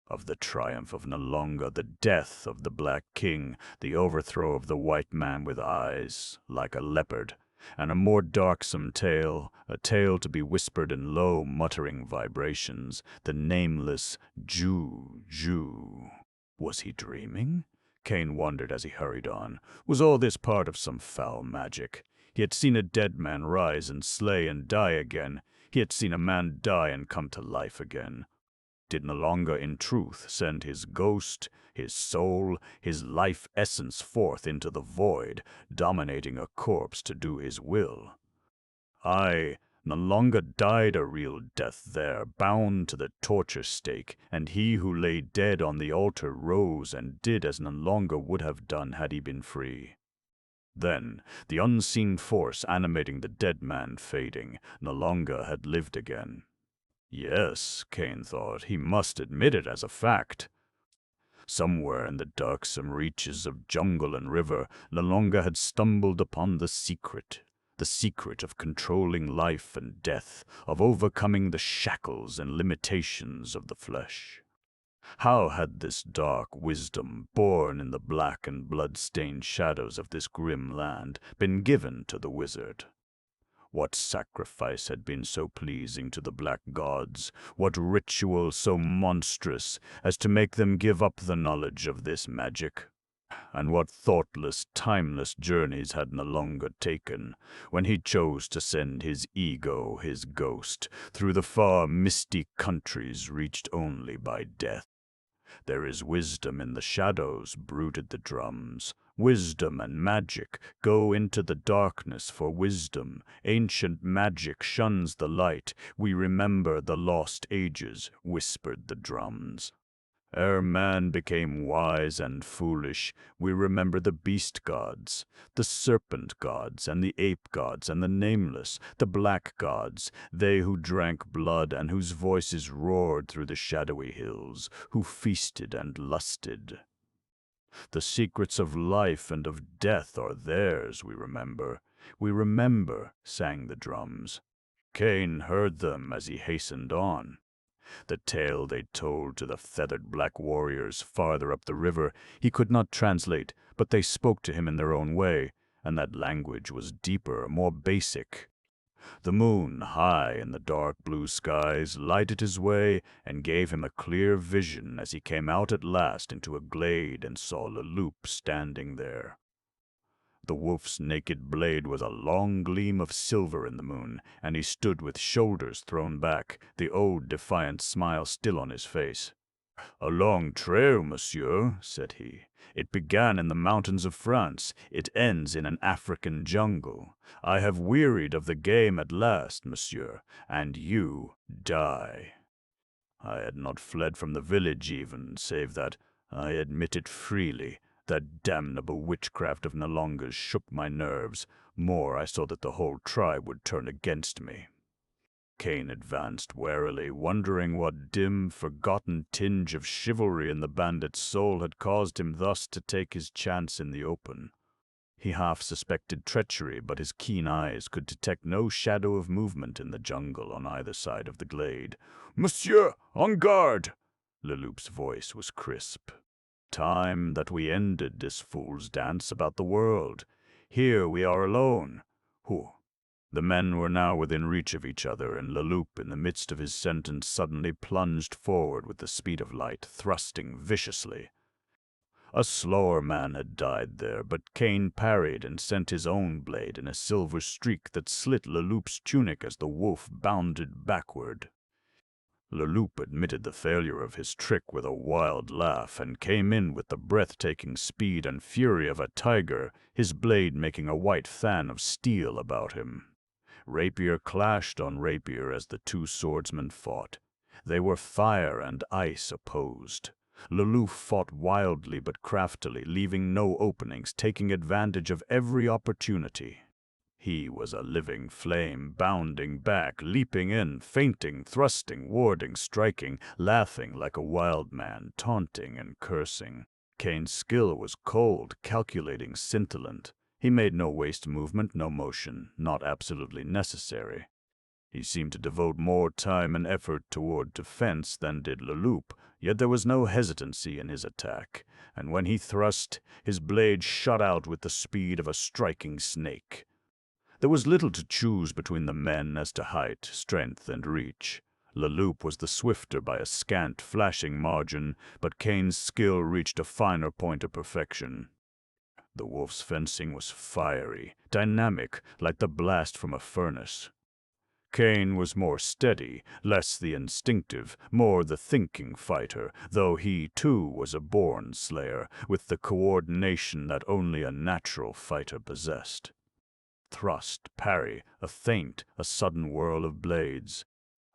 Of the triumph of Nalonga, the death of the Black King, the overthrow of the white man with eyes like a leopard, and a more darksome tale, a tale to be whispered in low, muttering vibrations, the nameless Ju. Was he dreaming? Kane wondered as he hurried on. Was all this part of some foul magic? He had seen a dead man rise and slay and die again. He had seen a man die and come to life again. Did Nalonga in truth send his ghost, his soul, his life essence forth into the void, dominating a corpse to do his will? Aye, Nalonga died a real death there, bound to the torture stake, and he who lay dead on the altar rose and did as Nalonga would have done had he been free. Then, the unseen force animating the dead man fading, Nalonga had lived again. Yes, Kane thought, he must admit it as a fact. Somewhere in the darksome reaches of jungle and river, Nalonga had stumbled upon the secret of controlling life and death, of overcoming the shackles and limitations of the flesh. How had this dark wisdom, born in the black and blood-stained shadows of this grim land, been given to the wizard? What sacrifice had been so pleasing to the black gods? What ritual so monstrous as to make them give up the knowledge of this magic? And what thoughtless, timeless journeys had Nalonga taken when he chose to send his ego, his ghost, through the far misty countries reached only by death? There is wisdom in the shadows, brooded the drums. Wisdom and magic go into the darkness for wisdom. Ancient magic shuns the light. We remember the lost ages, whispered the drums. Ere man became wise and foolish, we remember the beast gods, the serpent gods, and the ape gods, and the nameless, the black gods, they who drank blood and whose voices roared through the shadowy hills, who feasted and lusted. The secrets of life and of death are theirs, we remember. We remember, sang the drums. Kane heard them as he hastened on. The tale they told to the feathered black warriors farther up the river he could not translate, but they spoke to him in their own way, and that language was deeper, more basic. The moon, high in the dark blue skies, lighted his way and gave him a clear vision as he came out at last into a glade and saw Leloup standing there. The wolf's naked blade was a long gleam of silver in the moon, and he stood with shoulders thrown back, the old defiant smile still on his face. "A long trail, monsieur," said he. "It began in the mountains of France. It ends in an African jungle. I have wearied of the game at last, monsieur, and you die. I had not fled from the village even, save that, I admit it freely, that damnable witchcraft of Nalonga's shook my nerves. More, I saw that the whole tribe would turn against me." Kane advanced warily, wondering what dim, forgotten tinge of chivalry in the bandit's soul had caused him thus to take his chance in the open. He half suspected treachery, but his keen eyes could detect no shadow of movement in the jungle on either side of the glade. "Monsieur, en garde!" Leloup's voice was crisp. Time that we ended this fool's dance about the world. Here we are alone. Whew. The men were now within reach of each other, and Leloup, in the midst of his sentence, suddenly plunged forward with the speed of light, thrusting viciously. A slower man had died there, but Kane parried and sent his own blade in a silver streak that slit Leloup's tunic as the wolf bounded backward. Leloup admitted the failure of his trick with a wild laugh and came in with the breathtaking speed and fury of a tiger, his blade making a white fan of steel about him. Rapier clashed on rapier as the two swordsmen fought. They were fire and ice opposed. Leloup fought wildly but craftily, leaving no openings, taking advantage of every opportunity. He was a living flame, bounding back, leaping in, feinting, thrusting, warding, striking, laughing like a wild man, taunting and cursing. Kane's skill was cold, calculating, scintillant. He made no waste movement, no motion, not absolutely necessary. He seemed to devote more time and effort toward defense than did Leloup, yet there was no hesitancy in his attack, and when he thrust, his blade shot out with the speed of a striking snake. There was little to choose between the men as to height, strength, and reach. Leloup was the swifter by a scant, flashing margin, but Kane's skill reached a finer point of perfection. The wolf's fencing was fiery, dynamic, like the blast from a furnace. Kane was more steady, less the instinctive, more the thinking fighter, though he, too, was a born slayer, with the coordination that only a natural fighter possessed. Thrust, parry, a feint, a sudden whirl of blades.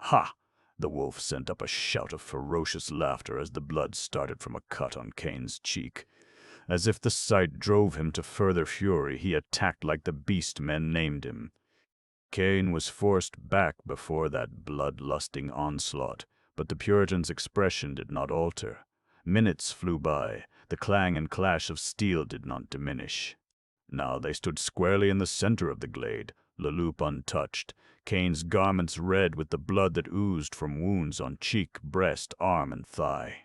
Ha! The wolf sent up a shout of ferocious laughter as the blood started from a cut on Kane's cheek. As if the sight drove him to further fury, he attacked like the beast men named him. Kane was forced back before that blood-lusting onslaught, but the Puritan's expression did not alter. Minutes flew by. The clang and clash of steel did not diminish. Now they stood squarely in the center of the glade, Leloup untouched, Kane's garments red with the blood that oozed from wounds on cheek, breast, arm, and thigh.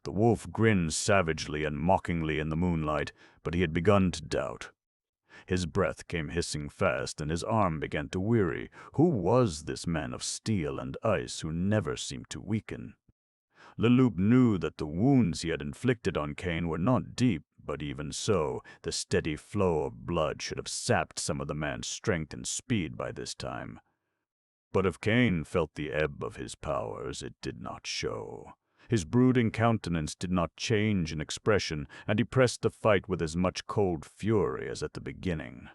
The wolf grinned savagely and mockingly in the moonlight, but he had begun to doubt. His breath came hissing fast, and his arm began to weary. Who was this man of steel and ice who never seemed to weaken? Leloup knew that the wounds he had inflicted on Kane were not deep, but even so, the steady flow of blood should have sapped some of the man's strength and speed by this time. But if Kane felt the ebb of his powers, it did not show. His brooding countenance did not change in expression, and he pressed the fight with as much cold fury as at the beginning.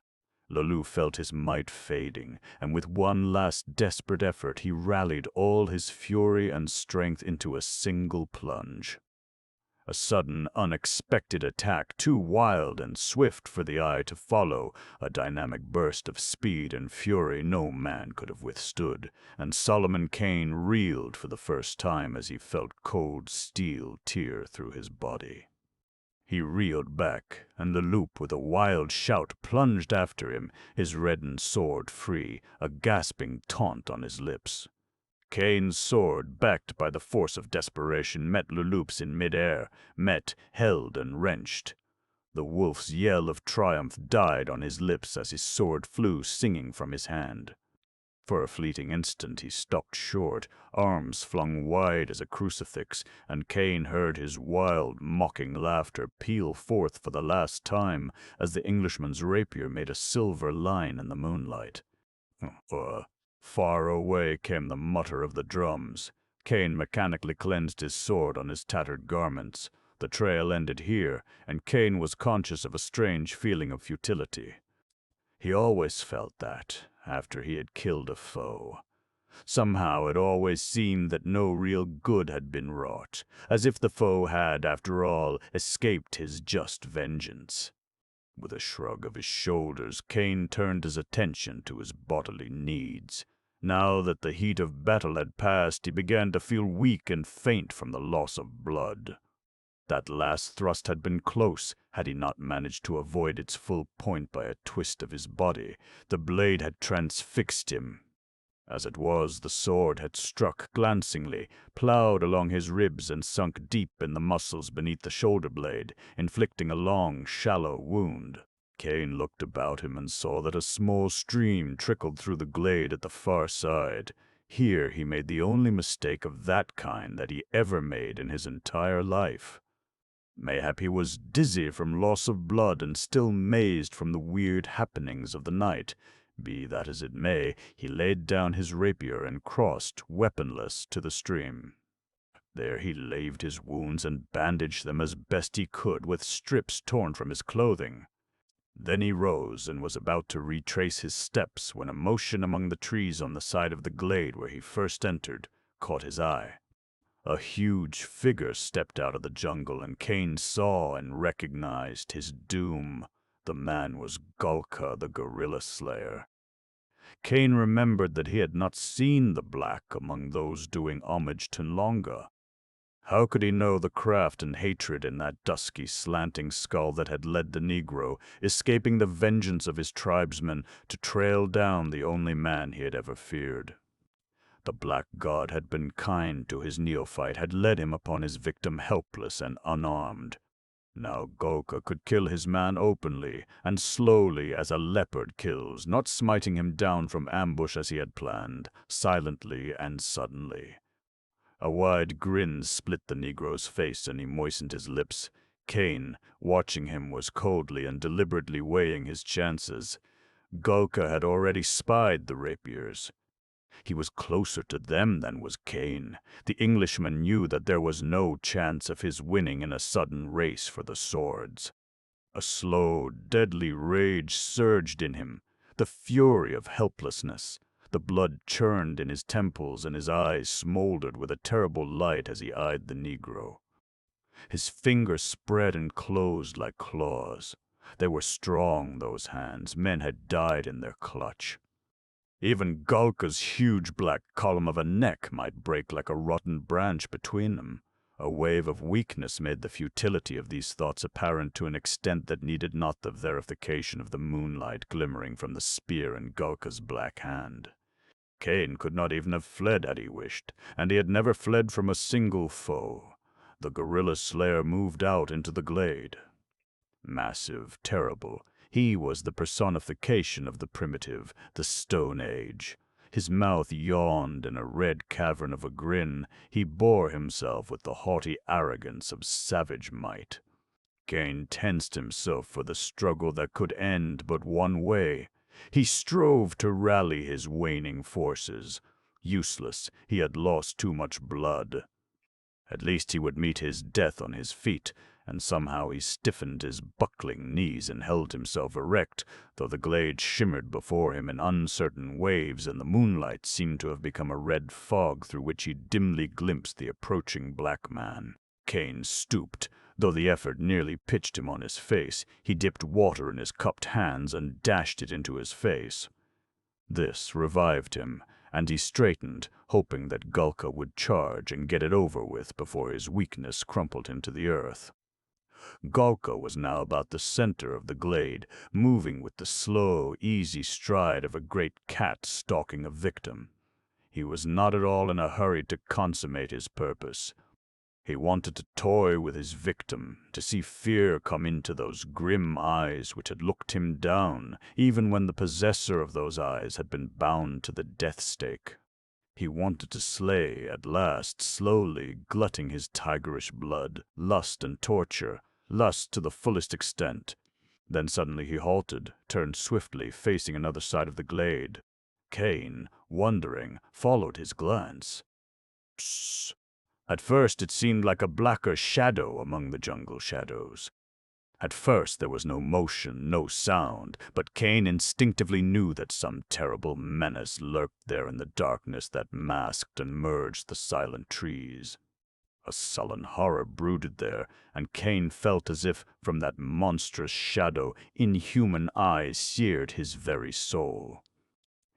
Leloup felt his might fading, and with one last desperate effort he rallied all his fury and strength into a single plunge. A sudden, unexpected attack, too wild and swift for the eye to follow, a dynamic burst of speed and fury no man could have withstood, and Solomon Kane reeled for the first time as he felt cold steel tear through his body. He reeled back, and Leloup, with a wild shout, plunged after him, his reddened sword free, a gasping taunt on his lips. Kane's sword, backed by the force of desperation, met Leloup's in mid-air, met, held, and wrenched. The wolf's yell of triumph died on his lips as his sword flew singing from his hand. For a fleeting instant he stopped short, arms flung wide as a crucifix, and Kane heard his wild, mocking laughter peal forth for the last time as the Englishman's rapier made a silver line in the moonlight. Far away came the mutter of the drums. Kane mechanically cleansed his sword on his tattered garments. The trail ended here, and Kane was conscious of a strange feeling of futility. He always felt that, after he had killed a foe. Somehow it always seemed that no real good had been wrought, as if the foe had, after all, escaped his just vengeance. With a shrug of his shoulders, Kane turned his attention to his bodily needs. Now that the heat of battle had passed, he began to feel weak and faint from the loss of blood. That last thrust had been close, had he not managed to avoid its full point by a twist of his body. The blade had transfixed him. As it was, the sword had struck glancingly, plowed along his ribs and sunk deep in the muscles beneath the shoulder blade, inflicting a long, shallow wound. Kane looked about him and saw that a small stream trickled through the glade at the far side. Here he made the only mistake of that kind that he ever made in his entire life. Mayhap he was dizzy from loss of blood and still mazed from the weird happenings of the night. Be that as it may, he laid down his rapier and crossed, weaponless, to the stream. There he laved his wounds and bandaged them as best he could with strips torn from his clothing. Then he rose and was about to retrace his steps when a motion among the trees on the side of the glade where he first entered caught his eye. A huge figure stepped out of the jungle, and Kane saw and recognized his doom. The man was Gulka, the gorilla slayer. Kane remembered that he had not seen the black among those doing homage to Nlonga. How could he know the craft and hatred in that dusky, slanting skull that had led the Negro, escaping the vengeance of his tribesmen, to trail down the only man he had ever feared? The black god had been kind to his neophyte, had led him upon his victim helpless and unarmed. Now Gulka could kill his man openly and slowly as a leopard kills, not smiting him down from ambush as he had planned, silently and suddenly. A wide grin split the Negro's face and he moistened his lips. Kane, watching him, was coldly and deliberately weighing his chances. Gulka had already spied the rapiers. He was closer to them than was Kane. The Englishman knew that there was no chance of his winning in a sudden race for the swords. A slow, deadly rage surged in him, the fury of helplessness. The blood churned in his temples and his eyes smoldered with a terrible light as he eyed the Negro. His fingers spread and closed like claws. They were strong, those hands. Men had died in their clutch. Even Gulka's huge black column of a neck might break like a rotten branch between them. A wave of weakness made the futility of these thoughts apparent to an extent that needed not the verification of the moonlight glimmering from the spear in Gulka's black hand. Kane could not even have fled had he wished, and he had never fled from a single foe. The gorilla slayer moved out into the glade. Massive, terrible, he was the personification of the primitive, the Stone Age. His mouth yawned in a red cavern of a grin. He bore himself with the haughty arrogance of savage might. Kane tensed himself for the struggle that could end but one way. He strove to rally his waning forces. Useless, he had lost too much blood. At least he would meet his death on his feet, and somehow he stiffened his buckling knees and held himself erect, though the glade shimmered before him in uncertain waves and the moonlight seemed to have become a red fog through which he dimly glimpsed the approaching black man. Kane stooped. Though the effort nearly pitched him on his face, he dipped water in his cupped hands and dashed it into his face. This revived him, and he straightened, hoping that Gulka would charge and get it over with before his weakness crumpled him to the earth. Gulka was now about the center of the glade, moving with the slow, easy stride of a great cat stalking a victim. He was not at all in a hurry to consummate his purpose. He wanted to toy with his victim, to see fear come into those grim eyes which had looked him down, even when the possessor of those eyes had been bound to the death stake. He wanted to slay at last, slowly glutting his tigerish blood, lust and torture, lust to the fullest extent. Then suddenly he halted, turned swiftly, facing another side of the glade. Kane, wondering, followed his glance. Psst! At first it seemed like a blacker shadow among the jungle shadows. At first there was no motion, no sound, but Kane instinctively knew that some terrible menace lurked there in the darkness that masked and merged the silent trees. A sullen horror brooded there, and Kane felt as if, from that monstrous shadow, inhuman eyes seared his very soul.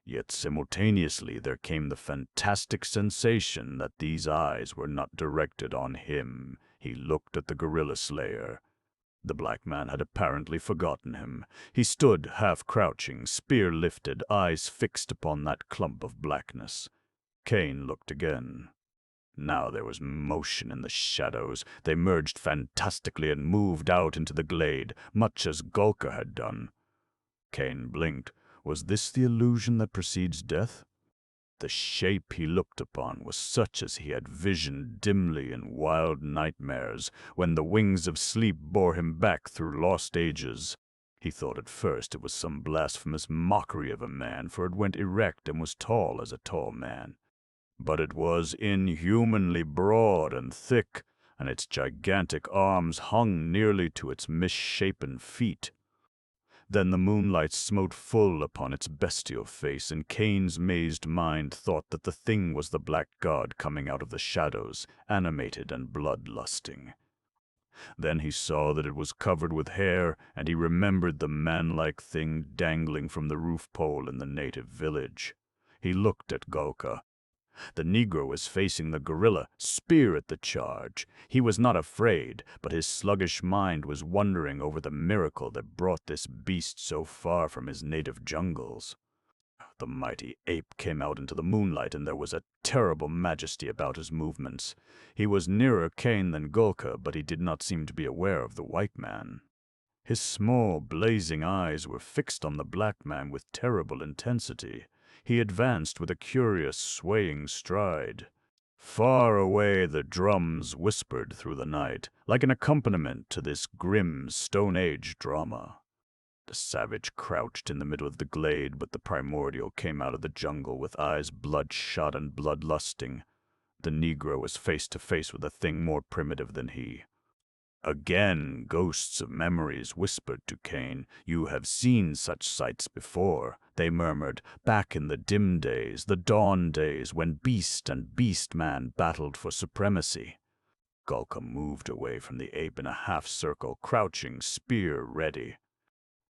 Yet simultaneously there came the fantastic sensation that these eyes were not directed on him. He looked at the gorilla slayer. The black man had apparently forgotten him. He stood, half-crouching, spear lifted, eyes fixed upon that clump of blackness. Kane looked again. Now there was motion in the shadows. They merged fantastically and moved out into the glade, much as Gulka had done. Kane blinked. Was this the illusion that precedes death? The shape he looked upon was such as he had visioned dimly in wild nightmares, when the wings of sleep bore him back through lost ages. He thought at first it was some blasphemous mockery of a man, for it went erect and was tall as a tall man. But it was inhumanly broad and thick, and its gigantic arms hung nearly to its misshapen feet. Then the moonlight smote full upon its bestial face, and Kane's mazed mind thought that the thing was the black god coming out of the shadows, animated and bloodlusting. Then he saw that it was covered with hair, and he remembered the man-like thing dangling from the roof pole in the native village. He looked at Gulka. The Negro was facing the gorilla, spear at the charge. He was not afraid, but his sluggish mind was wondering over the miracle that brought this beast so far from his native jungles. The mighty ape came out into the moonlight, and there was a terrible majesty about his movements. He was nearer Kane than Gulka, but he did not seem to be aware of the white man. His small, blazing eyes were fixed on the black man with terrible intensity. He advanced with a curious, swaying stride. Far away the drums whispered through the night, like an accompaniment to this grim Stone Age drama. The savage crouched in the middle of the glade, but the primordial came out of the jungle with eyes bloodshot and bloodlusting. The Negro was face to face with a thing more primitive than he. Again, ghosts of memories whispered to Kane. "You have seen such sights before," they murmured, "back in the dim days, the dawn days, when beast and beast-man battled for supremacy." Gulka moved away from the ape in a half-circle, crouching, spear ready.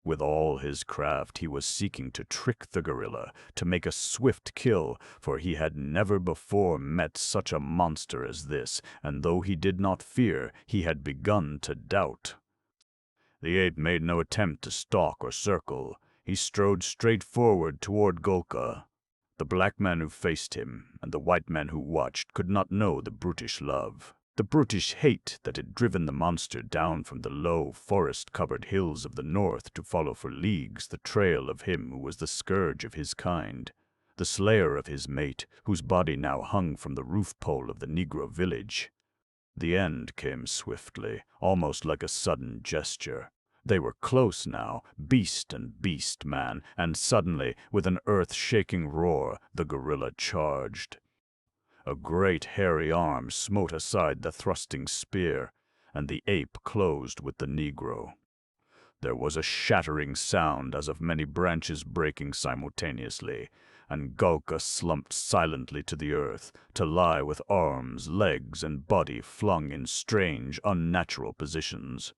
With all his craft, he was seeking to trick the gorilla, to make a swift kill, for he had never before met such a monster as this, and though he did not fear, he had begun to doubt. The ape made no attempt to stalk or circle. He strode straight forward toward Gulka. The black man who faced him, and the white man who watched, could not know the brutish love, the brutish hate that had driven the monster down from the low, forest-covered hills of the north to follow for leagues the trail of him who was the scourge of his kind, the slayer of his mate, whose body now hung from the roof-pole of the Negro village. The end came swiftly, almost like a sudden gesture. They were close now, beast and beast-man, and suddenly, with an earth-shaking roar, the gorilla charged. A great hairy arm smote aside the thrusting spear, and the ape closed with the Negro. There was a shattering sound as of many branches breaking simultaneously, and Gulka slumped silently to the earth, to lie with arms, legs, and body flung in strange, unnatural positions.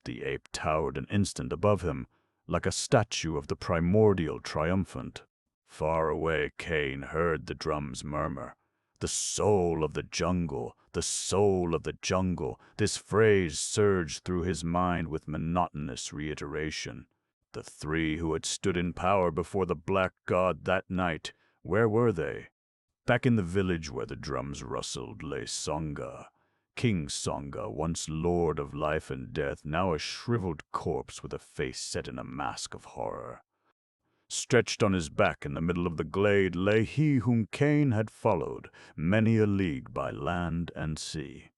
The ape towered an instant above him, like a statue of the primordial triumphant. Far away Kane heard the drums murmur. "The soul of the jungle, the soul of the jungle." This phrase surged through his mind with monotonous reiteration. The three who had stood in power before the black god that night, where were they? Back in the village where the drums rustled lay Songa. King Songa, once lord of life and death, now a shriveled corpse with a face set in a mask of horror. Stretched on his back in the middle of the glade lay he whom Kane had followed many a league by land and sea.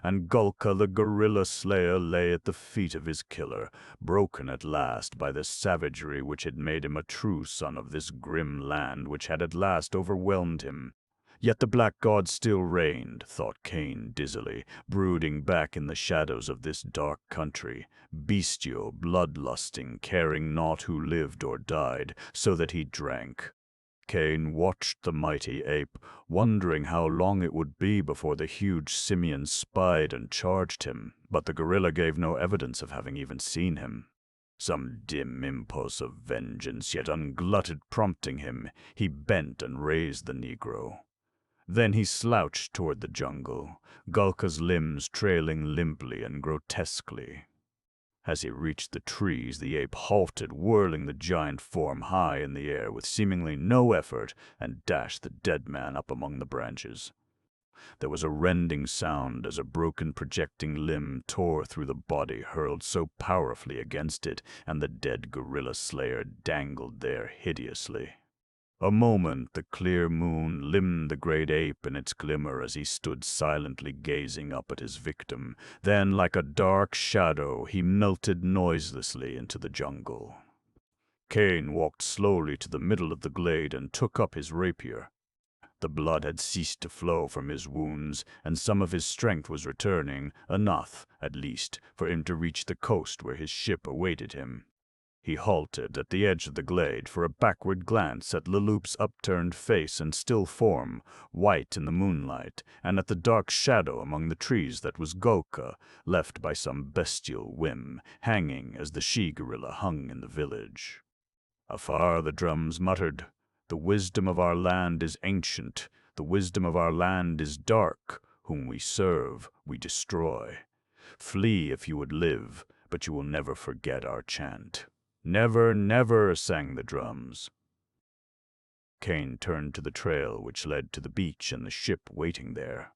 And Gulka the gorilla slayer lay at the feet of his killer, broken at last by the savagery which had made him a true son of this grim land which had at last overwhelmed him. Yet the black god still reigned, thought Kane dizzily, brooding back in the shadows of this dark country, bestial, bloodlusting, caring not who lived or died, so that he drank. Kane watched the mighty ape, wondering how long it would be before the huge simian spied and charged him, but the gorilla gave no evidence of having even seen him. Some dim impulse of vengeance, yet unglutted, prompting him, he bent and raised the Negro. Then he slouched toward the jungle, Gulka's limbs trailing limply and grotesquely. As he reached the trees, the ape halted, whirling the giant form high in the air with seemingly no effort, and dashed the dead man up among the branches. There was a rending sound as a broken projecting limb tore through the body hurled so powerfully against it, and the dead gorilla slayer dangled there hideously. A moment the clear moon limned the great ape in its glimmer as he stood silently gazing up at his victim. Then, like a dark shadow, he melted noiselessly into the jungle. Kane walked slowly to the middle of the glade and took up his rapier. The blood had ceased to flow from his wounds, and some of his strength was returning, enough, at least, for him to reach the coast where his ship awaited him. He halted at the edge of the glade for a backward glance at Leloup's upturned face and still form, white in the moonlight, and at the dark shadow among the trees that was Golka, left by some bestial whim, hanging as the she-gorilla hung in the village. Afar the drums muttered, "The wisdom of our land is ancient, the wisdom of our land is dark, whom we serve, we destroy. Flee if you would live, but you will never forget our chant." "Never, never," sang the drums. Kane turned to the trail which led to the beach and the ship waiting there.